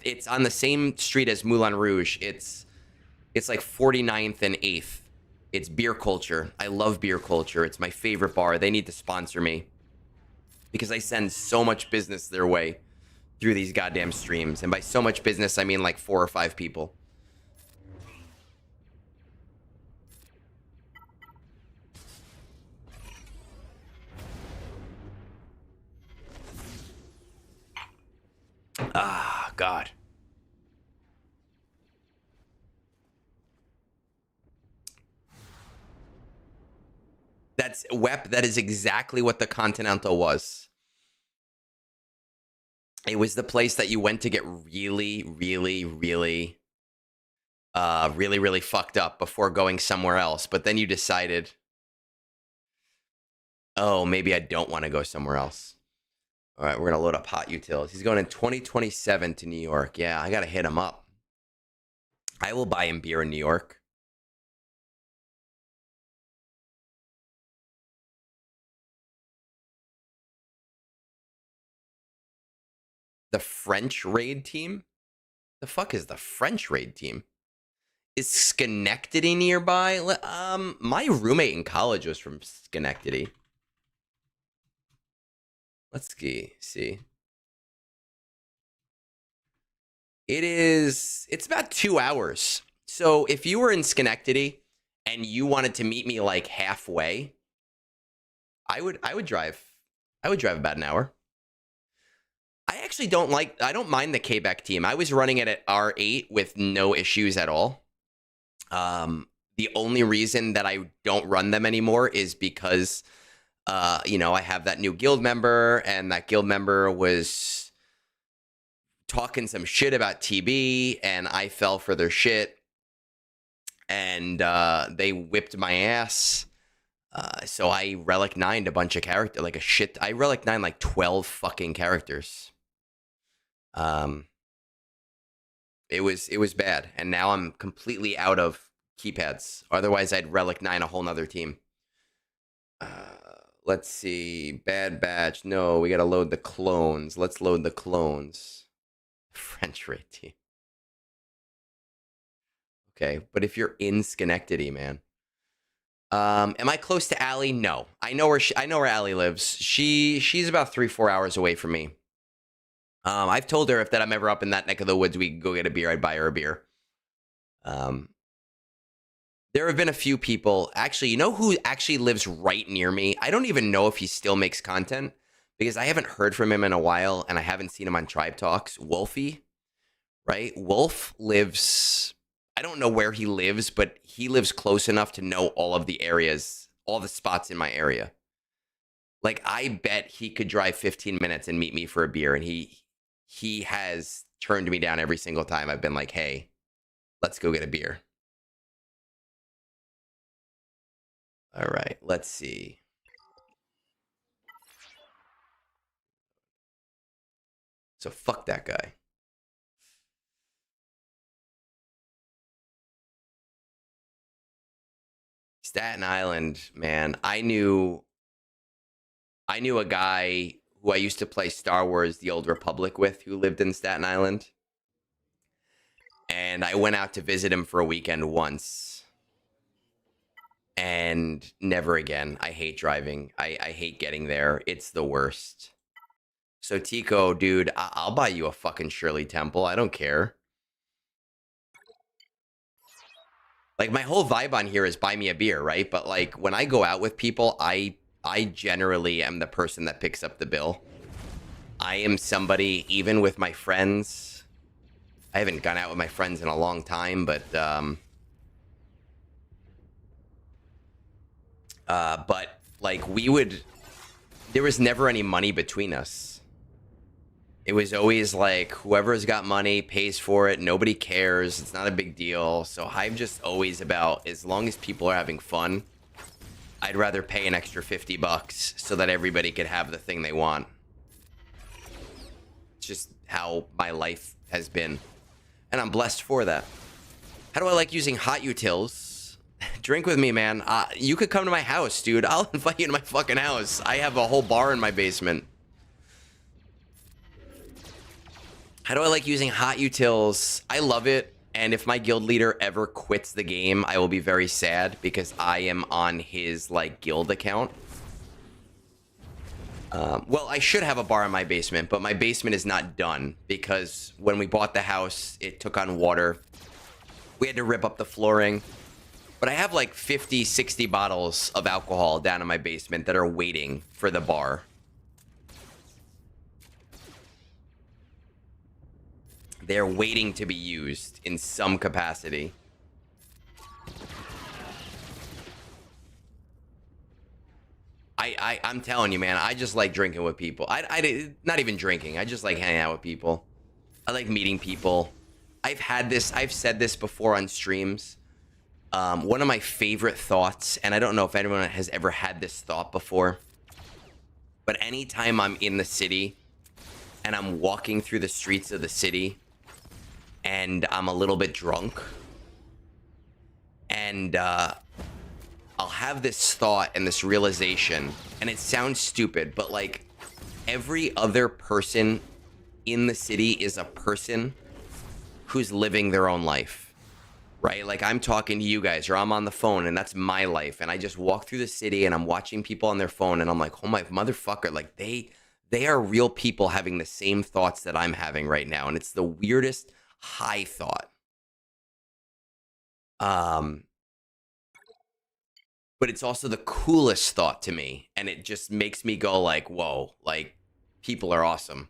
it's on the same street as Moulin Rouge. It's like 49th and 8th. It's Beer Culture. I love Beer Culture. It's my favorite bar. They need to sponsor me because I send so much business their way through these goddamn streams. And by so much business, I mean like 4 or 5 people. Ah, God. That is exactly what the Continental was. It was the place that you went to get really, really, really, really fucked up before going somewhere else. But then you decided, oh, maybe I don't want to go somewhere else. All right, we're going to load up Hot Utils. He's going in 2027 to New York. Yeah, I got to hit him up. I will buy him beer in New York. The French raid team? The fuck is the French raid team? Is Schenectady nearby? My roommate in college was from Schenectady. Let's see. It's about 2 hours. So if you were in Schenectady and you wanted to meet me like halfway, I would drive about an hour. I don't mind the Quebec team. I was running it at R8 with no issues at all. The only reason that I don't run them anymore is because, I have that new guild member, and that guild member was talking some shit about TB, and I fell for their shit, and they whipped my ass. So I relic 9'd a bunch of characters, like a shit. I relic 9 like 12 fucking characters. It was bad, and now I'm completely out of keypads. Otherwise, I'd relic 9 a whole nother team. Let's see, Bad Batch. No, we gotta load the clones. Let's load the clones. French raid team. Okay, but if you're in Schenectady, man. Am I close to Allie? No, I know where Allie lives. She's about 3-4 hours away from me. I've told her if that I'm ever up in that neck of the woods, we can go get a beer. I'd buy her a beer. There have been a few people. Actually, you know who actually lives right near me? I don't even know if he still makes content because I haven't heard from him in a while, and I haven't seen him on Tribe Talks. Wolfie, right? Wolf lives. I don't know where he lives, but he lives close enough to know all of the areas, all the spots in my area. Like, I bet he could drive 15 minutes and meet me for a beer, and he has turned me down every single time I've been like, hey, let's go get a beer. All right, let's see. So fuck that guy. Staten Island, man. I knew a guy who I used to play Star Wars The Old Republic with who lived in Staten Island. And I went out to visit him for a weekend once. And never again. I hate driving. I hate getting there. It's the worst. So Tico, dude, I'll buy you a fucking Shirley Temple. I don't care. Like, my whole vibe on here is buy me a beer, right? But like, when I go out with people, I generally am the person that picks up the bill. I am somebody, even with my friends. I haven't gone out with my friends in a long time, but like, there was never any money between us. It was always like, whoever's got money pays for it. Nobody cares. It's not a big deal. So I'm just always about, as long as people are having fun, I'd rather pay an extra $50 so that everybody could have the thing they want. It's just how my life has been. And I'm blessed for that. How do I like using hot utils? Drink with me, man. You could come to my house, dude. I'll invite you to my fucking house. I have a whole bar in my basement. How do I like using hot utils? I love it. And if my guild leader ever quits the game, I will be very sad because I am on his, like, guild account. Well, I should have a bar in my basement, but my basement is not done because when we bought the house, it took on water. We had to rip up the flooring. But I have like 50, 60 bottles of alcohol down in my basement that are waiting for the bar. They're waiting to be used in some capacity. I'm telling you, man, I just like drinking with people. I not even drinking. I just like hanging out with people. I like meeting people. I've said this before on streams. One of my favorite thoughts, and I don't know if anyone has ever had this thought before, but anytime I'm in the city and I'm walking through the streets of the city and I'm a little bit drunk and I'll have this thought and this realization, and it sounds stupid, but like, every other person in the city is a person who's living their own life, right? Like, I'm talking to you guys, or I'm on the phone, and that's my life, and I just walk through the city and I'm watching people on their phone, and I'm like, oh my motherfucker, like, they are real people having the same thoughts that I'm having right now, and it's the weirdest. high thought. Um, but it's also the coolest thought to me, and it just makes me go like, whoa, like people are awesome.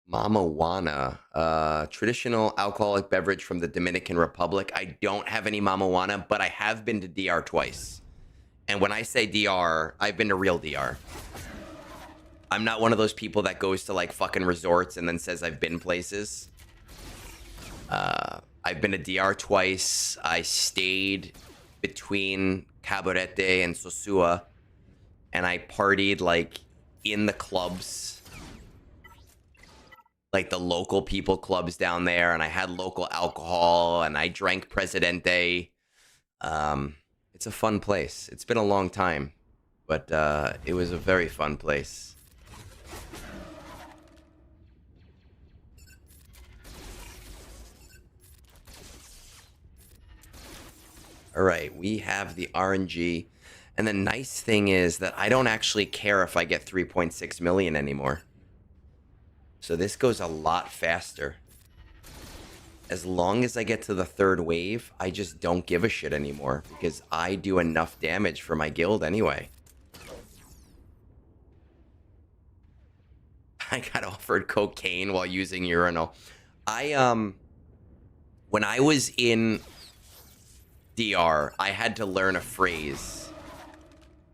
Mama Juana, traditional alcoholic beverage from the Dominican Republic. I don't have any Mama Juana, but I have been to DR twice. And when I say DR, I've been to real DR. I'm not one of those people that goes to like fucking resorts and then says I've been places. I've been to DR twice. I stayed between Cabarete and Sosua, and I partied like in the clubs, like the local people clubs down there, and I had local alcohol, and I drank Presidente. It's a fun place. It's been a long time, but it was a very fun place. All right, we have the RNG. And the nice thing is that I don't actually care if I get 3.6 million anymore. So this goes a lot faster. As long as I get to the third wave, I just don't give a shit anymore because I do enough damage for my guild anyway. I got offered cocaine while using urinal. When I was in DR, I had to learn a phrase.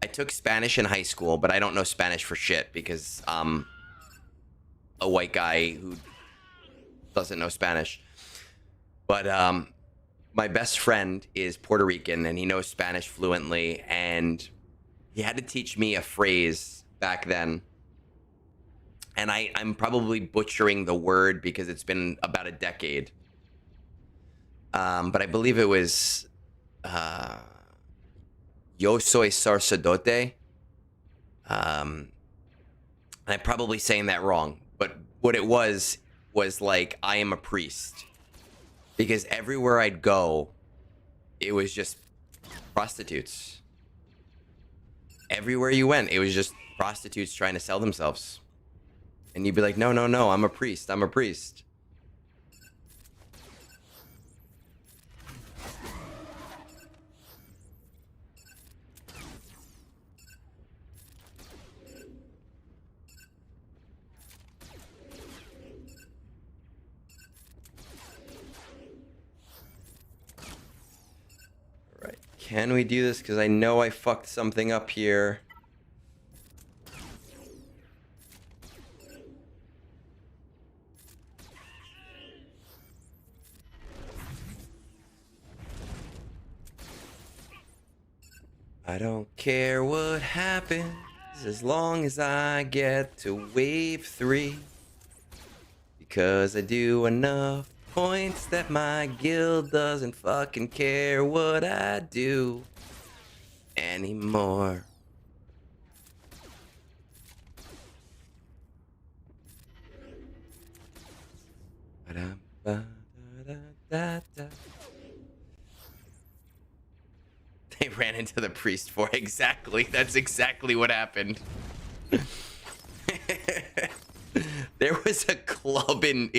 I took Spanish in high school, but I don't know Spanish for shit because I'm a white guy who doesn't know Spanish. But my best friend is Puerto Rican, and he knows Spanish fluently, and he had to teach me a phrase back then. And I'm probably butchering the word because it's been about a decade. But I believe it was Yo soy sacerdote. And I'm probably saying that wrong. But what it was like, I am a priest. Because everywhere I'd go, it was just prostitutes. Everywhere you went, it was just prostitutes trying to sell themselves. And you'd be like, no, no, no, I'm a priest. I'm a priest. All right. Can we do this? Because I know I fucked something up here. I don't care what happens as long as I get to wave 3. Because I do enough points that my guild doesn't fucking care what I do anymore. They ran into the priest for exactly. That's exactly what happened. There was a club in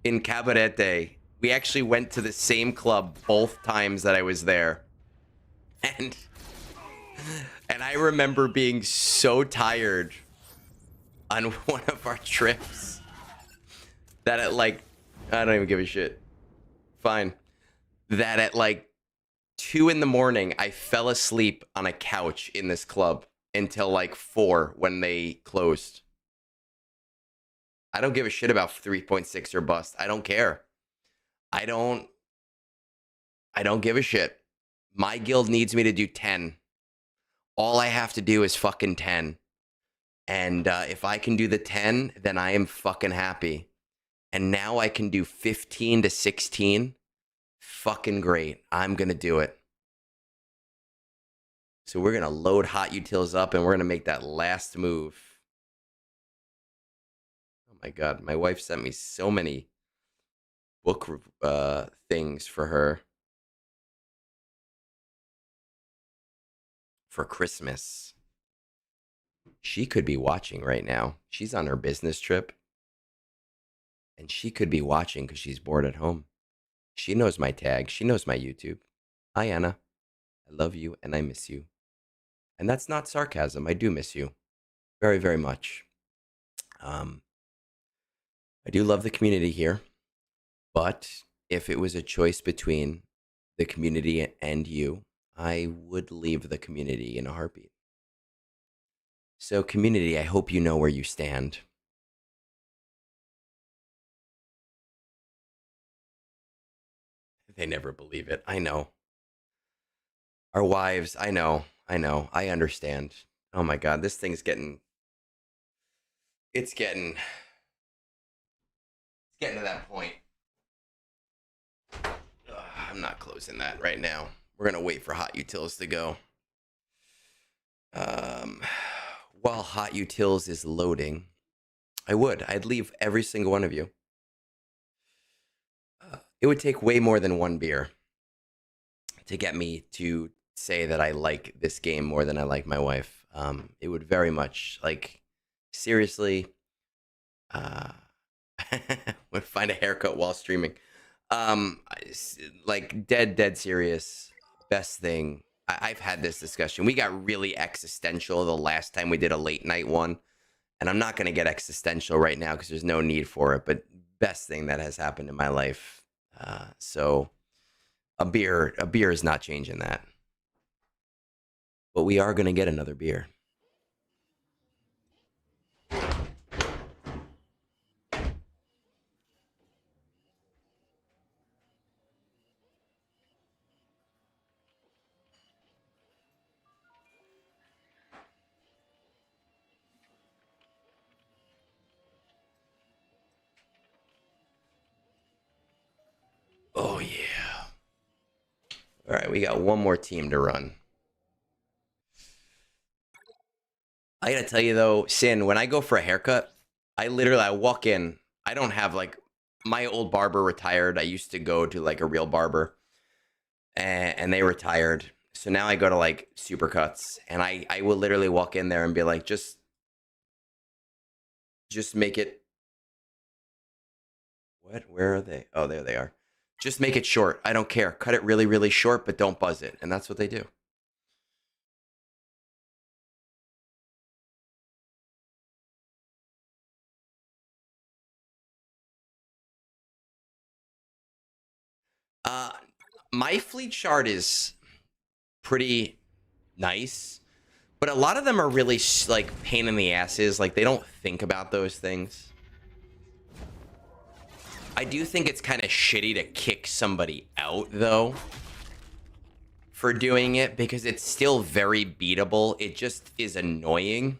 Cabarete. We actually went to the same club both times that I was there, and I remember being so tired on one of our trips that at like, I don't even give a shit. Fine. That at like 2 in the morning, I fell asleep on a couch in this club until like 4 when they closed. I don't give a shit about 3.6 or bust. I don't care. I don't give a shit. My guild needs me to do 10. All I have to do is fucking 10. And if I can do the 10, then I am fucking happy. And now I can do 15 to 16. Fucking great. I'm going to do it. So we're going to load Hot Utils up and we're going to make that last move. Oh my God. My wife sent me so many book things for her. for Christmas. She could be watching right now. She's on her business trip, and she could be watching because she's bored at home. She knows my tag. She knows my YouTube. Hi, Anna. I love you, and I miss you. And that's not sarcasm. I do miss you very, very much. I do love the community here, but if it was a choice between the community and you, I would leave the community in a heartbeat. So, community, I hope you know where you stand. They never believe it. I know. Our wives, I know. I understand. Oh my God, this thing's getting. It's getting to that point. Ugh, I'm not closing that right now. We're gonna wait for hot utils to go. While hot utils is loading, I'd leave every single one of you. It would take way more than one beer to get me to say that I like this game more than I like my wife. It would very much, like, seriously, would find a haircut while streaming. Like, dead serious. Best thing. I've had this discussion. We got really existential the last time we did a late night one, and I'm not going to get existential right now because there's no need for it. But best thing that has happened in my life. So a beer is not changing that. But we are going to get another beer. Oh, yeah. All right, we got one more team to run. I gotta tell you, though, Sin, when I go for a haircut, I walk in. I don't have, like, my old barber retired. I used to go to, like, a real barber, and they retired. So now I go to, like, Supercuts, and I will literally walk in there and be like, just make it. What? Where are they? Oh, there they are. Just make it short. I don't care. Cut it really, really short, but don't buzz it. And that's what they do. My fleet chart is pretty nice, but a lot of them are really, like, pain in the asses. Like, they don't think about those things. I do think it's kind of shitty to kick somebody out, though, for doing it, because it's still very beatable. It just is annoying.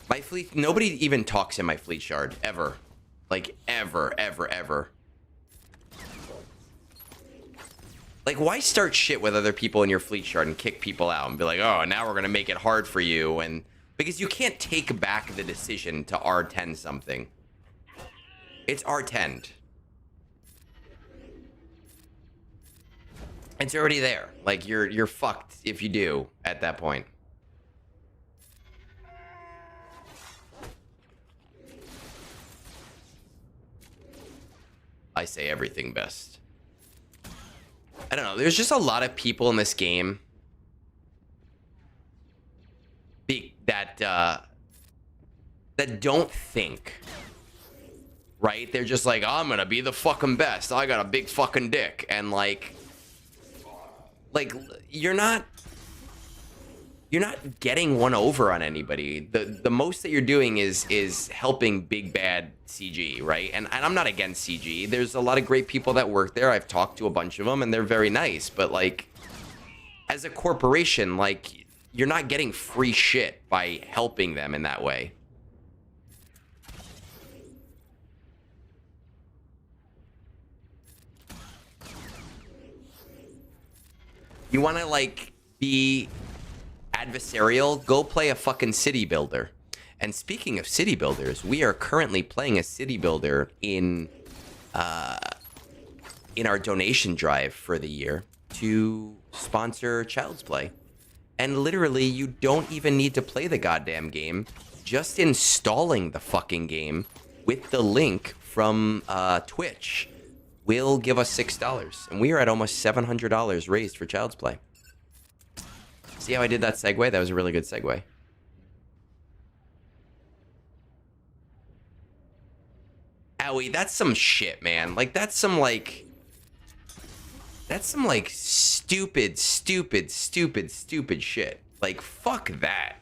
My fleet, nobody even talks in my fleet shard, ever. Like, ever. Like, why start shit with other people in your fleet shard and kick people out and be like, oh, now we're going to make it hard for you? And because you can't take back the decision to R10 something. It's R10'd. It's already there. Like, you're fucked if you do at that point. I say everything best. I don't know. There's just a lot of people in this game that don't think, right? They're just like, oh, I'm gonna be the fucking best. I got a big fucking dick, and like you're not getting one over on anybody. The most that you're doing is helping big bad CG, right? And I'm not against CG. There's a lot of great people that work there. I've talked to a bunch of them, and they're very nice. But, like, as a corporation, like, you're not getting free shit by helping them in that way. You want to, like, be adversarial? Go play a fucking city builder. And speaking of city builders, we are currently playing a city builder in our donation drive for the year to sponsor Child's Play. And literally, you don't even need to play the goddamn game. Just installing the fucking game with the link from Twitch will give us $6. And we are at almost $700 raised for Child's Play. See how I did that segue? That was a really good segue. Owie, that's some shit, man. Like, that's some, like, stupid shit. Like, fuck that.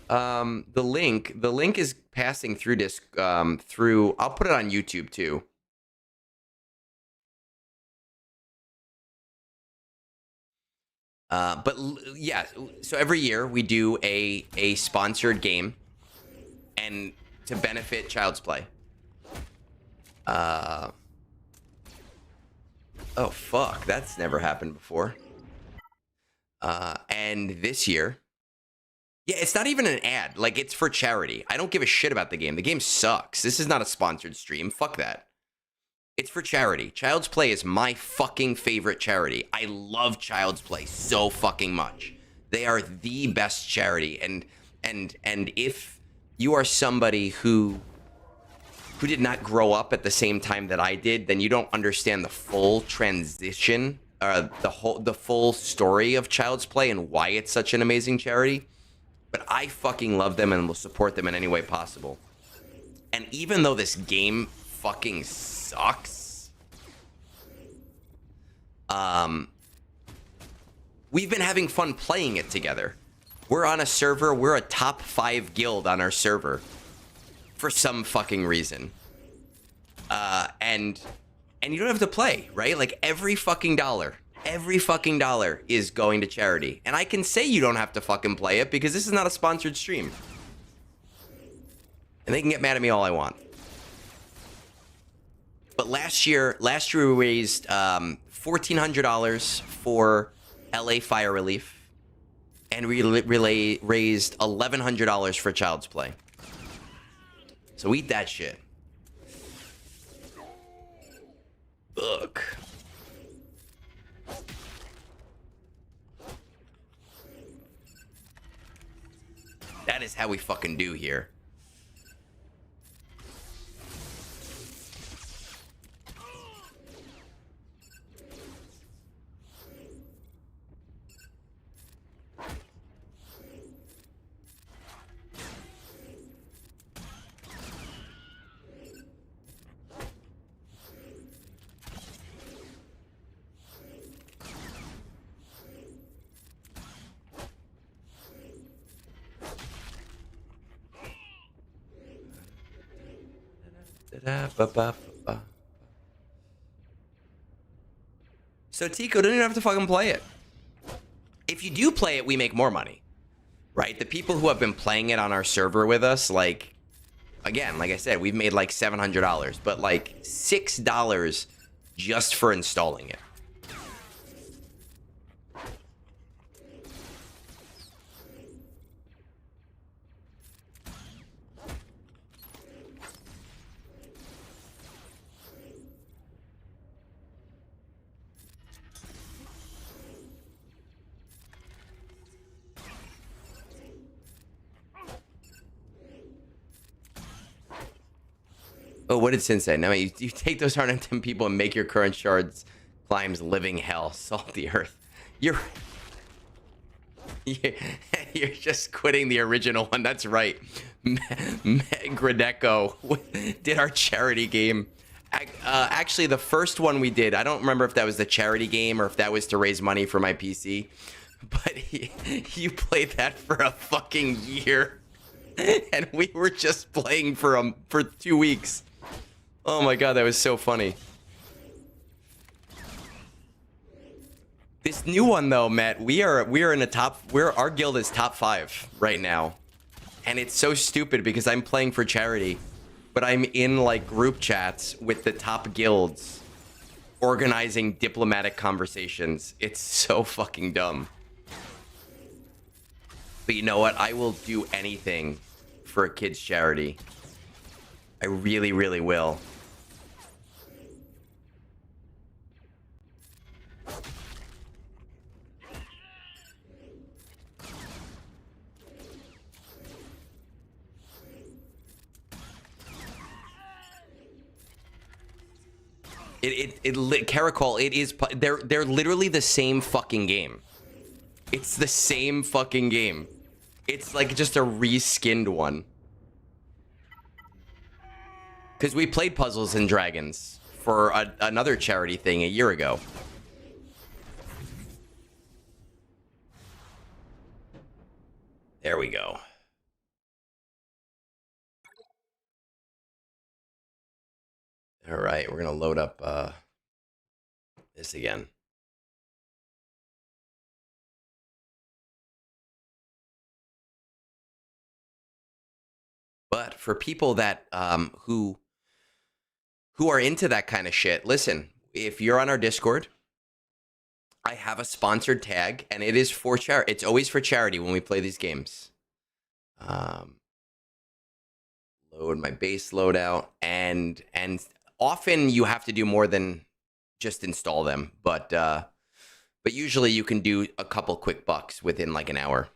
The link is passing through this, I'll put it on YouTube, too. But yeah, so every year we do a sponsored game and to benefit Child's Play. Oh fuck, that's never happened before. And this year, yeah, it's not even an ad. Like, it's for charity. I don't give a shit about the game. The game sucks. This is not a sponsored stream. Fuck that. It's for charity. Child's Play is my fucking favorite charity. I love Child's Play so fucking much. They are the best charity. And if you are somebody who did not grow up at the same time that I did, then you don't understand the full transition, the full story of Child's Play and why it's such an amazing charity. But I fucking love them and will support them in any way possible. And even though this game fucking sucks, we've been having fun playing it together. We're on a server, we're a top 5 guild on our server for some fucking reason. And you don't have to play, right? Like, every fucking dollar is going to charity. And I can say you don't have to fucking play it because this is not a sponsored stream. And they can get mad at me all I want. But last year we raised $1,400 for LA Fire Relief. And we raised $1,100 for Child's Play. So eat that shit. Ugh. That is how we fucking do here. So Tico didn't have to fucking play it. If you do play it, we make more money, right? The people who have been playing it on our server with us, like, again, like I said, we've made like $700, but like $6 just for installing it. Oh, what did Sin say? No, you take those 110 people and make your current shards climbs living hell. Salt the earth. You're just quitting the original one. That's right. Gradeco did our charity game. Actually, the first one we did, I don't remember if that was the charity game or if that was to raise money for my PC. But you played that for a fucking year. And we were just playing for 2 weeks. Oh my god, that was so funny. This new one though, Matt, we are in a top, our guild is top 5 right now. And it's so stupid because I'm playing for charity, but I'm in like group chats with the top guilds organizing diplomatic conversations. It's so fucking dumb. But you know what? I will do anything for a kid's charity. I really, really will. Caracol, it is, they're literally the same fucking game. It's the same fucking game. It's like just a reskinned one. Because we played Puzzles and Dragons for another charity thing a year ago. There we go. All right, we're going to load up this again. But for people that who are into that kind of shit, listen, if you're on our Discord, I have a sponsored tag, and it is for charity. It's always for charity when we play these games. Load my base loadout, and often you have to do more than just install them, but usually you can do a couple quick bucks within like an hour.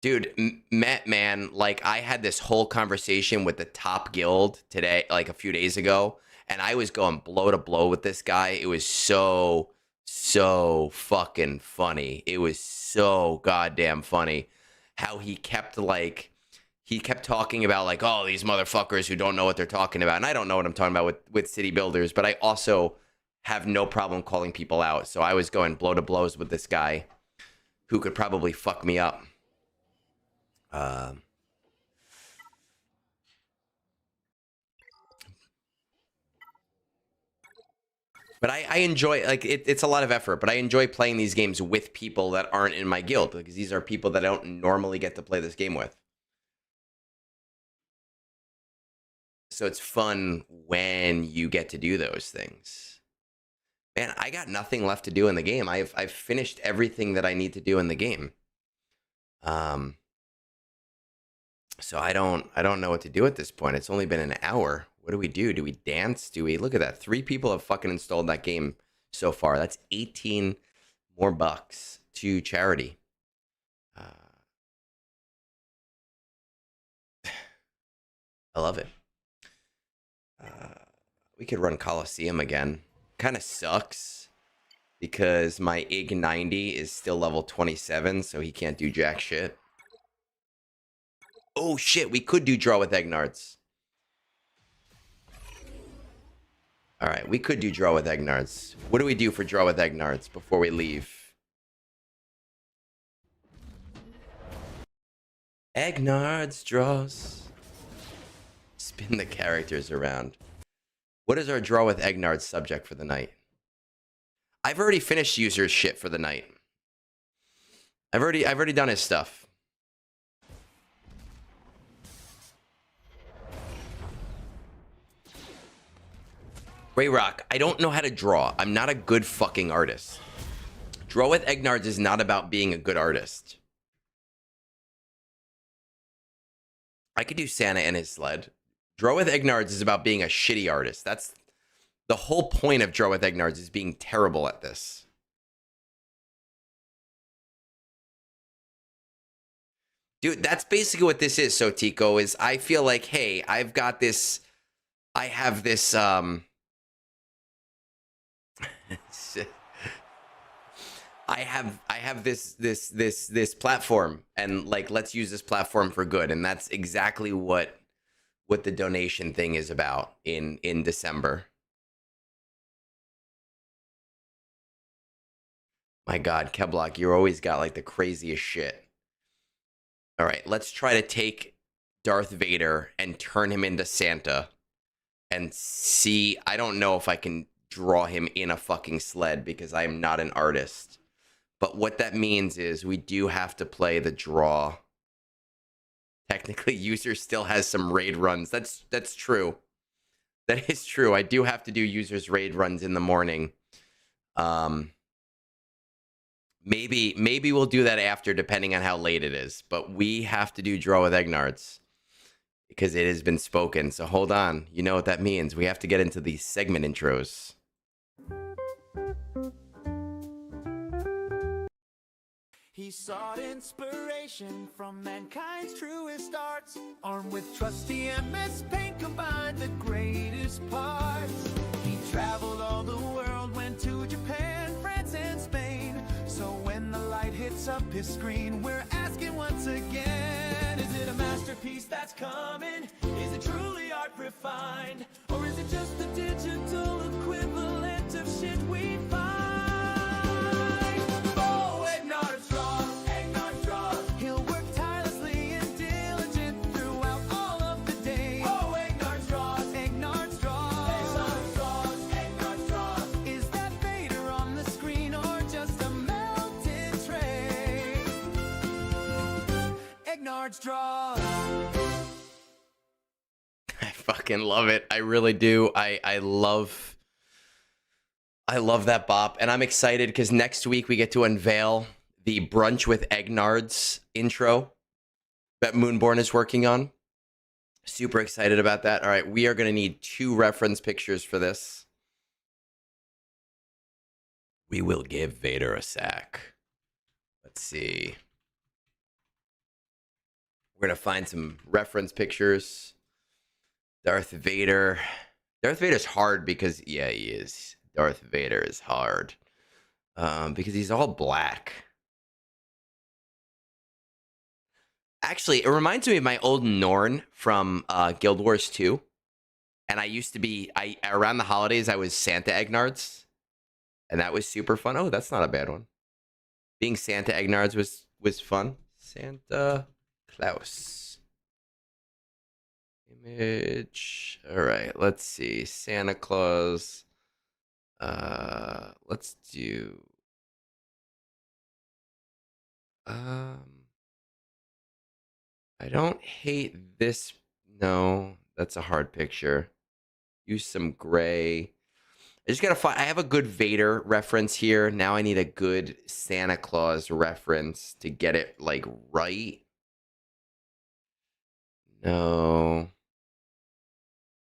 Dude, man, like I had this whole conversation with the top guild today, like a few days ago, and I was going blow to blow with this guy. It was so fucking funny. It was so goddamn funny how he kept talking about like, oh, these motherfuckers who don't know what they're talking about. And I don't know what I'm talking about with city builders, but I also have no problem calling people out. So I was going blow to blows with this guy who could probably fuck me up. But I enjoy, like, it's a lot of effort, but I enjoy playing these games with people that aren't in my guild, because these are people that I don't normally get to play this game with. So it's fun when you get to do those things. Man, I got nothing left to do in the game. I've finished everything that I need to do in the game. So I don't know what to do at this point. It's only been an hour. What do we do? Do we dance? Do we look at that? 3 people have fucking installed that game so far. That's 18 more bucks to charity. I love it. We could run Coliseum again. Kind of sucks because my IG 90 is still level 27, so he can't do jack shit. Oh shit, we could do draw with Egnards. All right, we could do draw with Egnards. What do we do for draw with Egnards before we leave? Egnards draws. Spin the characters around. What is our draw with Egnards subject for the night? I've already finished user's shit for the night. I've already done his stuff. Ray Rock, I don't know how to draw. I'm not a good fucking artist. Draw with Egnards is not about being a good artist. I could do Santa and his sled. Draw with Egnards is about being a shitty artist. That's the whole point of Draw with Egnards, is being terrible at this. Dude, that's basically what this is, Sotico, is I feel like, hey, I've got this, I have this, I have this platform, and like, let's use this platform for good. And that's exactly what the donation thing is about in December. My God, Keblock, you always got like the craziest shit. All right, let's try to take Darth Vader and turn him into Santa and see. I don't know if I can draw him in a fucking sled because I am not an artist. But what that means is we do have to play the draw. Technically, user still has some raid runs. That's true. That is true. I do have to do users raid runs in the morning. Um, maybe we'll do that after, depending on how late it is. But we have to do draw with Egnards because it has been spoken. So hold on. You know what that means. We have to get into these segment intros. He sought inspiration from mankind's truest arts. Armed with trusty MS Paint, combined the greatest parts. He traveled all the world, went to Japan, France, and Spain. So when the light hits up his screen, we're asking once again, is it a masterpiece that's coming? Is it truly art refined? Or is it just the digital equivalent of shit we find? Egnards draws. I fucking love it. I really do. I love that bop, and I'm excited because next week we get to unveil the Brunch with Egnards intro that Moonborn is working on. Super excited about that. All right, we are going to need 2 reference pictures for this. We will give Vader a sack. Let's see. We're going to find some reference pictures. Darth Vader. Darth Vader's hard because, yeah, he is. Darth Vader is hard. Because he's all black. Actually, it reminds me of my old Norn from Guild Wars 2. And I used to be, around the holidays, I was Santa Egnards. And that was super fun. Oh, that's not a bad one. Being Santa Egnards was fun. Santa Claus. Image. All right, let's see. Santa Claus. Let's do. I don't hate this. No, that's a hard picture. Use some gray. I just gotta find. I have a good Vader reference here. Now I need a good Santa Claus reference to get it like right. No.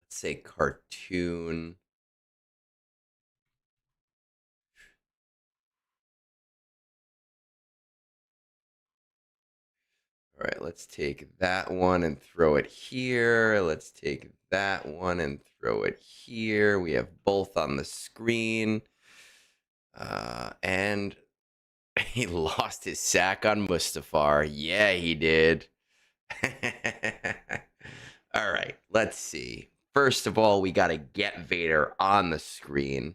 Let's say cartoon. All right, let's take that one and throw it here. Let's take that one and throw it here. We have both on the screen. And he lost his sack on Mustafar. Yeah, he did. All right, let's see. First of all, we got to get Vader on the screen.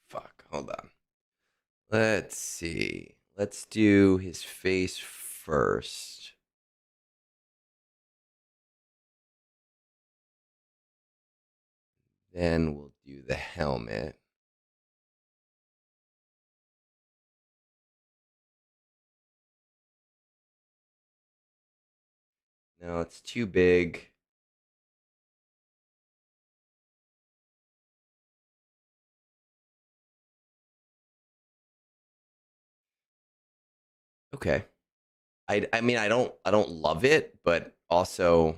Fuck, hold on. Let's see. Let's do his face first. Then we'll do the helmet. No, it's too big. Okay. I mean I don't love it, but also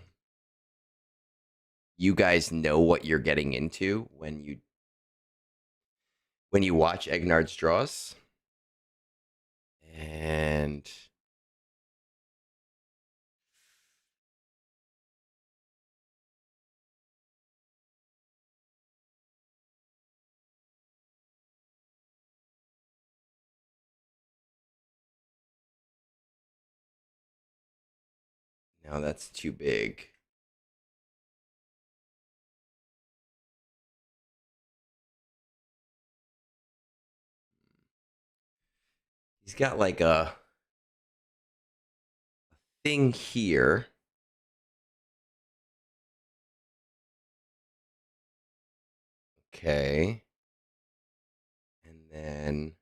you guys know what you're getting into when you watch Egnard's draws. And no, that's too big. He's got like a thing here. Okay. And then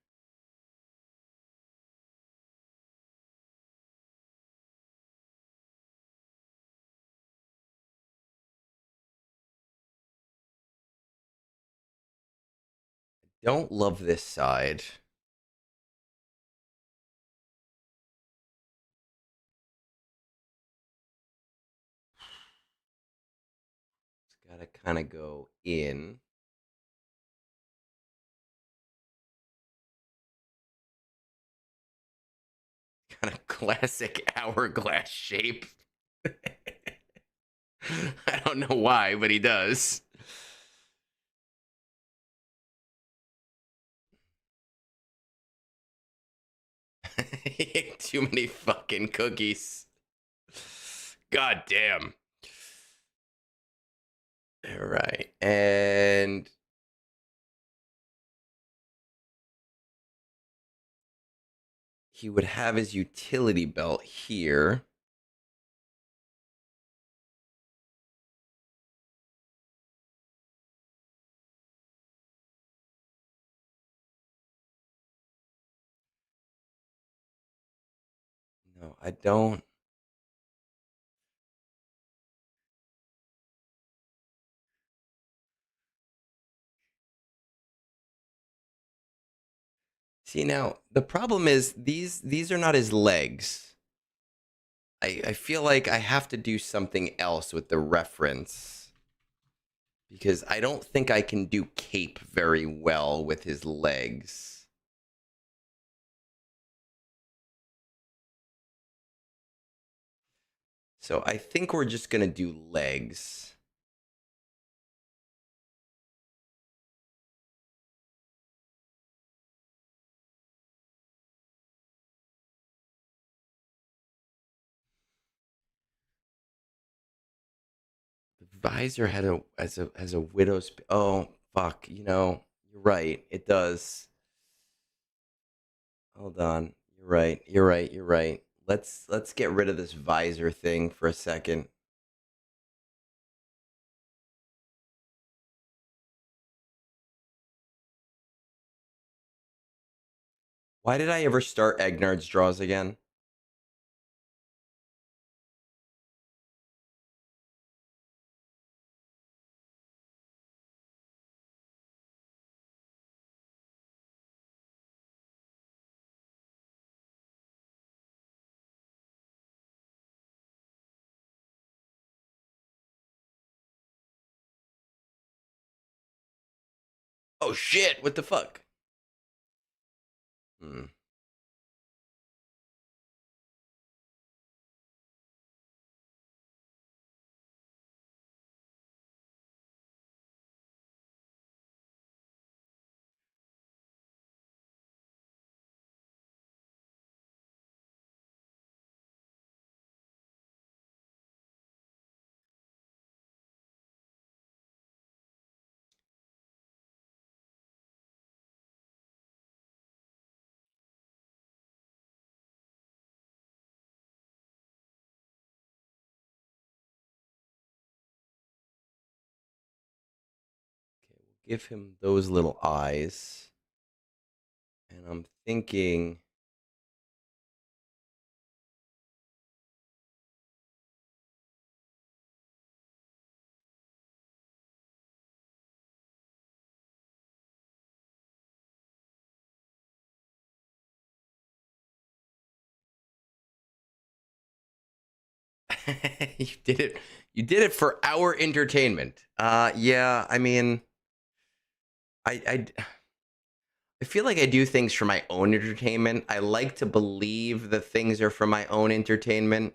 don't love this side. It's got to kind of go in. Kind of classic hourglass shape. I don't know why, but he does. He ate too many fucking cookies. God damn. All right. And he would have his utility belt here. No, I don't. See, now the problem is these are not his legs. I feel like I have to do something else with the reference because I don't think I can do cape very well with his legs. So I think we're just gonna do legs. The visor had a as a widow's. Oh fuck! You know, you're right. It does. Hold on. You're right. You're right. You're right. Let's get rid of this visor thing for a second. Why did I ever start Egnards draws again? Oh shit! What the fuck? Hmm. Okay, we'll give him those little eyes. And I'm thinking. You did it. You did it for our entertainment. Yeah. I mean, I I feel like I do things for my own entertainment. I like to believe that things are for my own entertainment.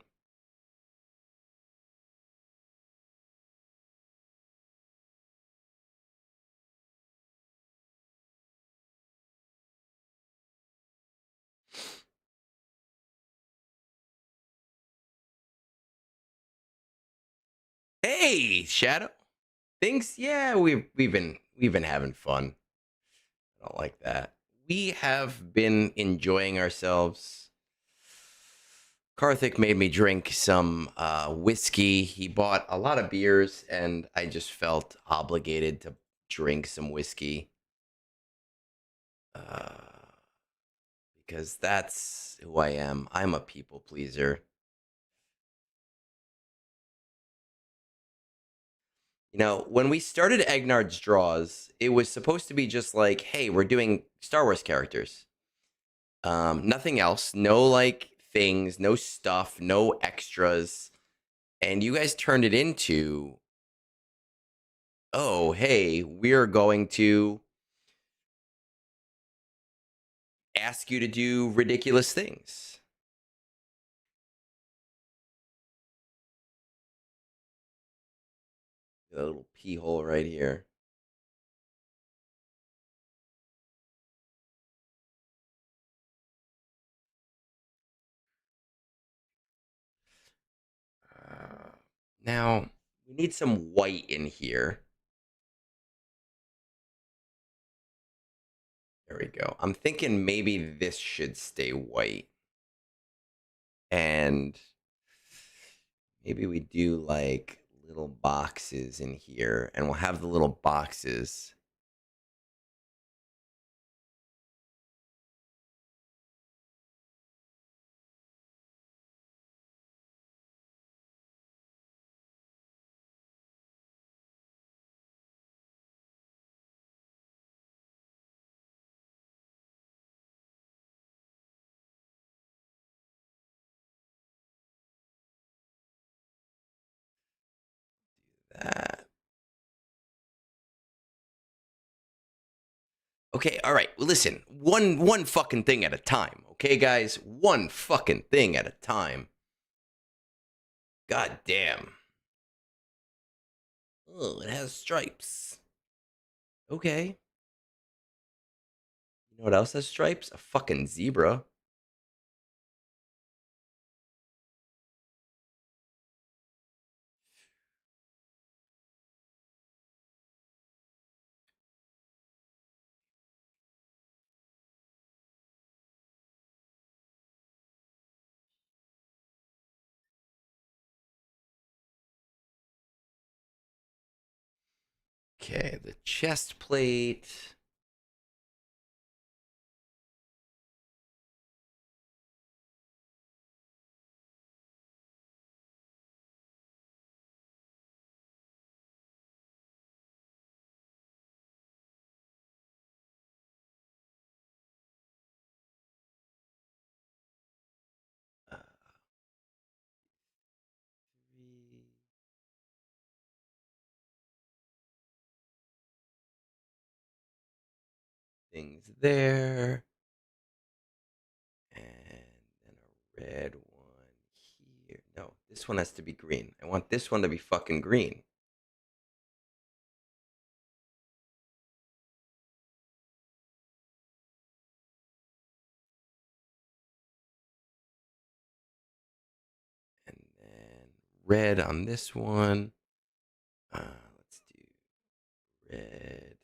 Hey, Shadow. Things, yeah, we've been having fun. I don't like that. We have been enjoying ourselves. Karthik made me drink some whiskey. He bought a lot of beers, and I just felt obligated to drink some whiskey. Because that's who I am. I'm a people pleaser. You know, when we started Egnards Draws, it was supposed to be just like, hey, we're doing Star Wars characters. Nothing else. No like things, no stuff, no extras. And you guys turned it into, oh, hey, we're going to ask you to do ridiculous things. A little pee hole right here. Now, we need some white in here. There we go. I'm thinking maybe this should stay white. And maybe we do like little boxes in here, and we'll have the little boxes. That. Okay, all right. Well, listen, one fucking thing at a time. Okay, guys, one fucking thing at a time. God damn. Oh, it has stripes. Okay. You know what else has stripes? A fucking zebra. Okay, the chest plate. Uh, three things there. And then a red one here. No, this one has to be green. I want this one to be fucking green. And then red on this one. Let's do red.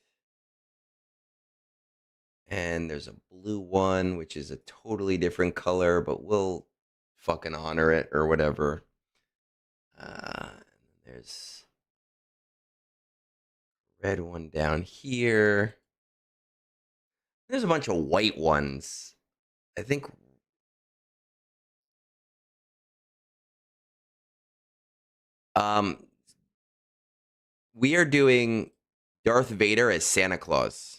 And there's a blue one, which is a totally different color, but we'll fucking honor it or whatever. There's red one down here. There's a bunch of white ones. I think we are doing Darth Vader as Santa Claus.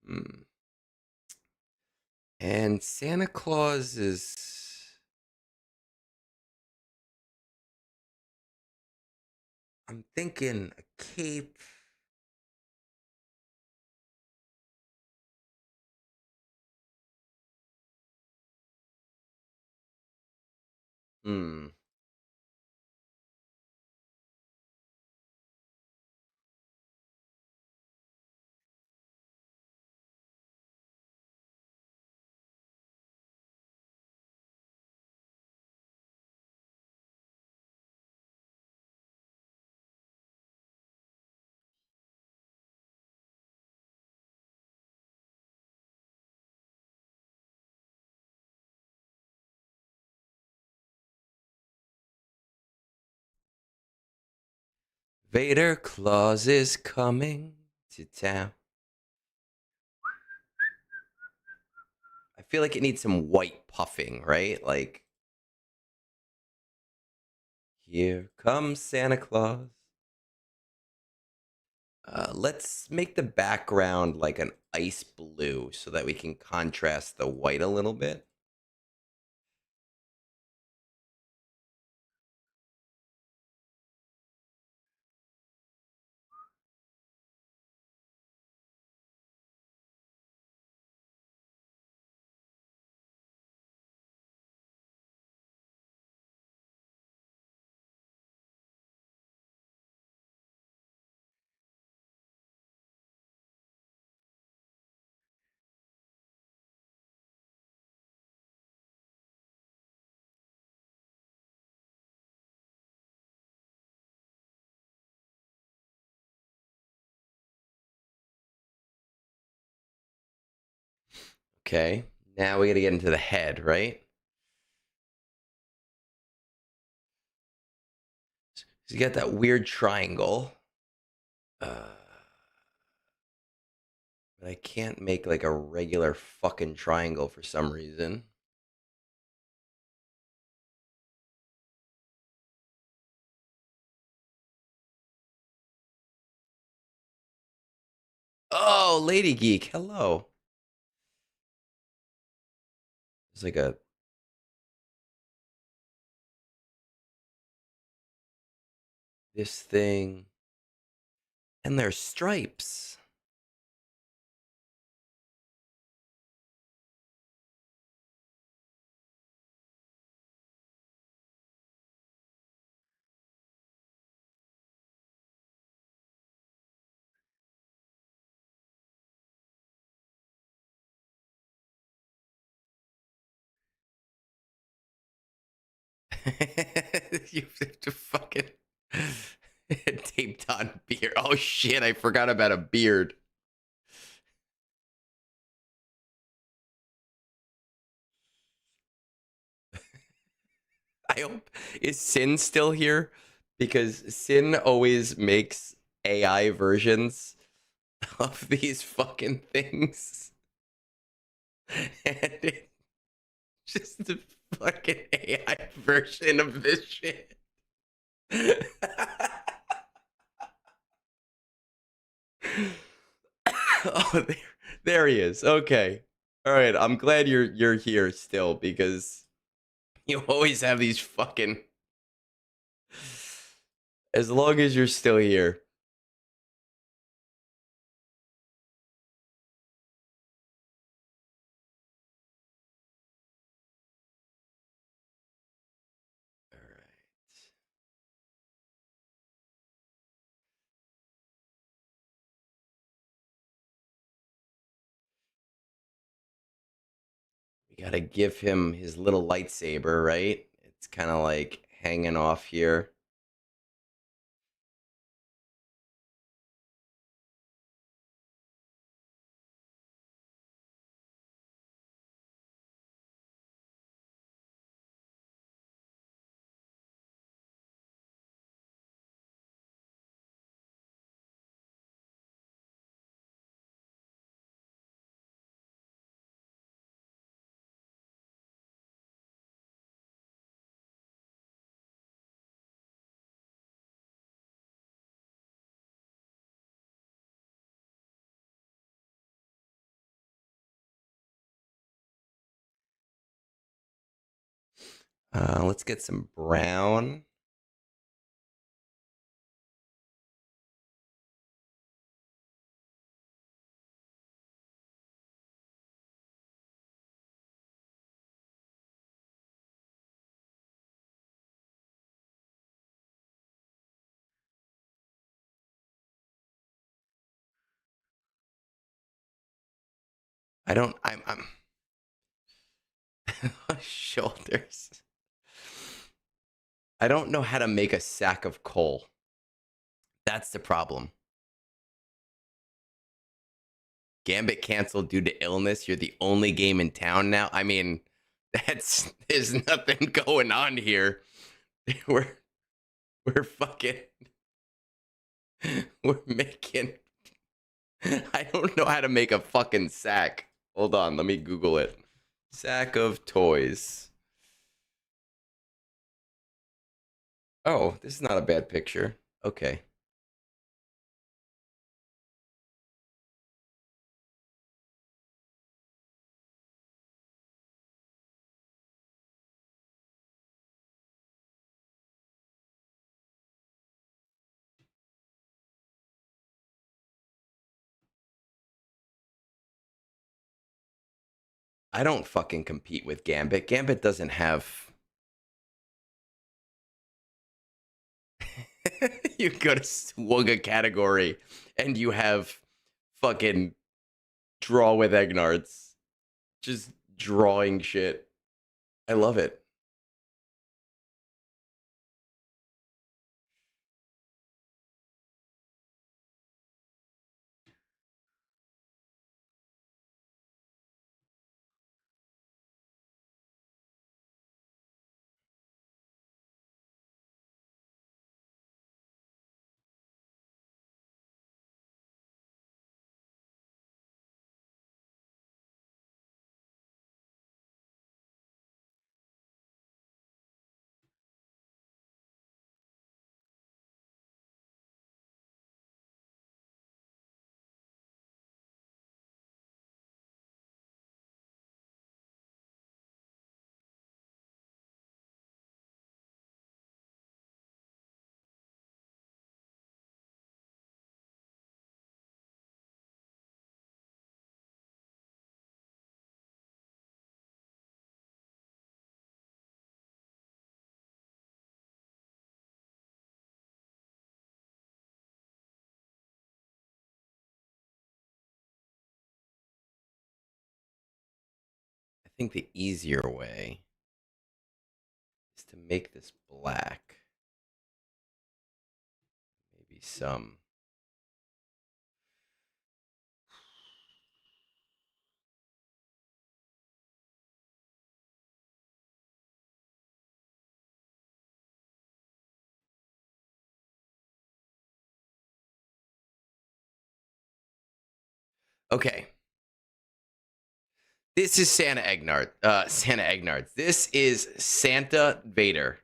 Hmm. And Santa Claus is. I'm thinking a cape. Hmm. Vader Claus is coming to town. I feel like it needs some white puffing, right? Like, here comes Santa Claus. Let's make the background like an ice blue so that we can contrast the white a little bit. Okay, now we got to get into the head, right? So you got that weird triangle. Uh, but I can't make like a regular fucking triangle for some reason. Oh, Lady Geek, hello. It's like a this thing, and there's stripes. You have to fucking taped on beard. Oh shit, I forgot about a beard. I hope is Sin still here? Because Sin always makes AI versions of these fucking things. And it's just the fucking AI version of this shit. Oh, there he is. Okay. All right. I'm glad you're here still because you always have these fucking. As long as you're still here. All right. We gotta give him his little lightsaber, right? It's kind of like hanging off here. Let's get some brown. I don't. I'm shoulders. I don't know how to make a sack of coal. That's the problem. Gambit canceled due to illness. You're the only game in town now. I mean, that's there's nothing going on here. We're we're fucking We're making. I don't know how to make a fucking sack. Hold on, let me Google it. Sack of toys. Oh, this is not a bad picture. Okay. I don't fucking compete with Gambit. Gambit doesn't have. You go to Swugga category and you have fucking draw with Egnards. Just drawing shit. I love it. I think the easier way is to make this black. Maybe some. Okay. This is Santa Egnard. Santa Egnards. This is Santa Vader.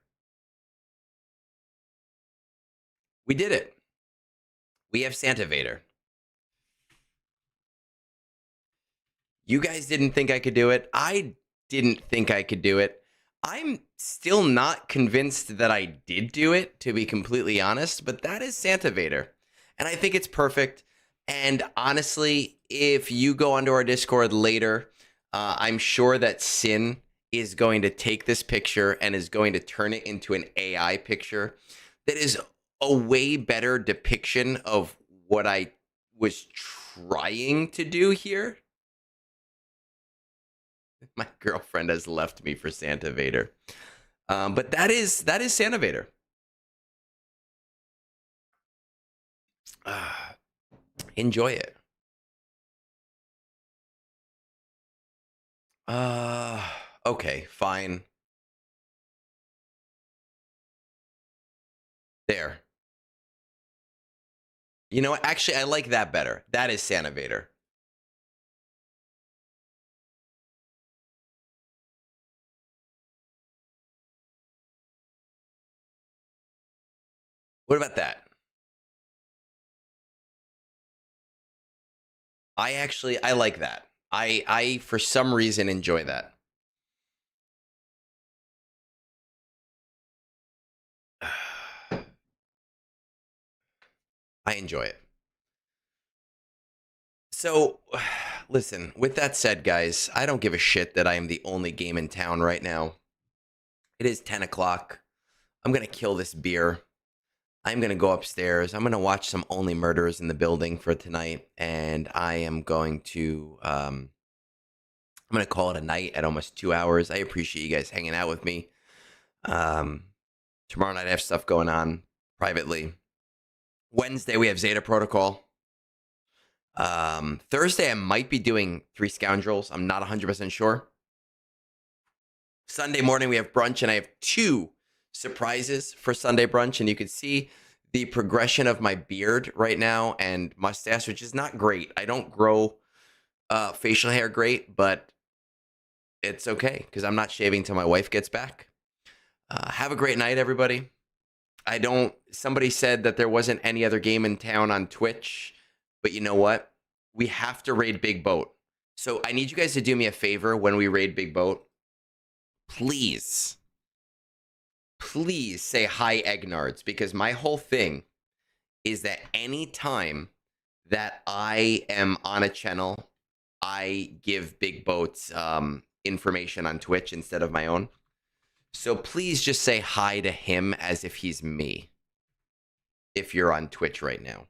We did it. We have Santa Vader. You guys didn't think I could do it. I didn't think I could do it. I'm still not convinced that I did do it, to be completely honest, but that is Santa Vader. And I think it's perfect. And honestly, if you go onto our Discord later, I'm sure that Sin is going to take this picture and is going to turn it into an AI picture that is a way better depiction of what I was trying to do here. My girlfriend has left me for Santa Vader. But that is Santa Vader. Enjoy it. Okay, fine. There. You know what? Actually, I like that better. That is Santa Vader. What about that? I like that. I for some reason enjoy that. I enjoy it. So, listen, with that said, guys, I don't give a shit that I am the only game in town right now. It is 10 o'clock. I'm going to kill this beer. I'm going to go upstairs. I'm going to watch some Only Murders in the Building for tonight. And I am going to, I'm going to call it a night at almost 2 hours. I appreciate you guys hanging out with me. Tomorrow night I have stuff going on privately. Wednesday we have Zeta Protocol. Thursday I might be doing Three Scoundrels. I'm not 100% sure. Sunday morning we have brunch, and I have 2 surprises for Sunday brunch, and you can see the progression of my beard right now and mustache, which is not great. I don't grow facial hair great, but it's okay because I'm not shaving till my wife gets back. Have a great night, everybody. Somebody said that there wasn't any other game in town on Twitch, but you know what? We have to raid Big Boat. So I need you guys to do me a favor when we raid Big Boat. Please say hi, Egnards, because my whole thing is that anytime that I am on a channel, I give Big Boats information on Twitch instead of my own. So please just say hi to him as if he's me, if you're on Twitch right now.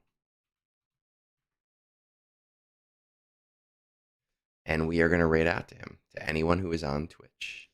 And we are going to raid out to him, to anyone who is on Twitch.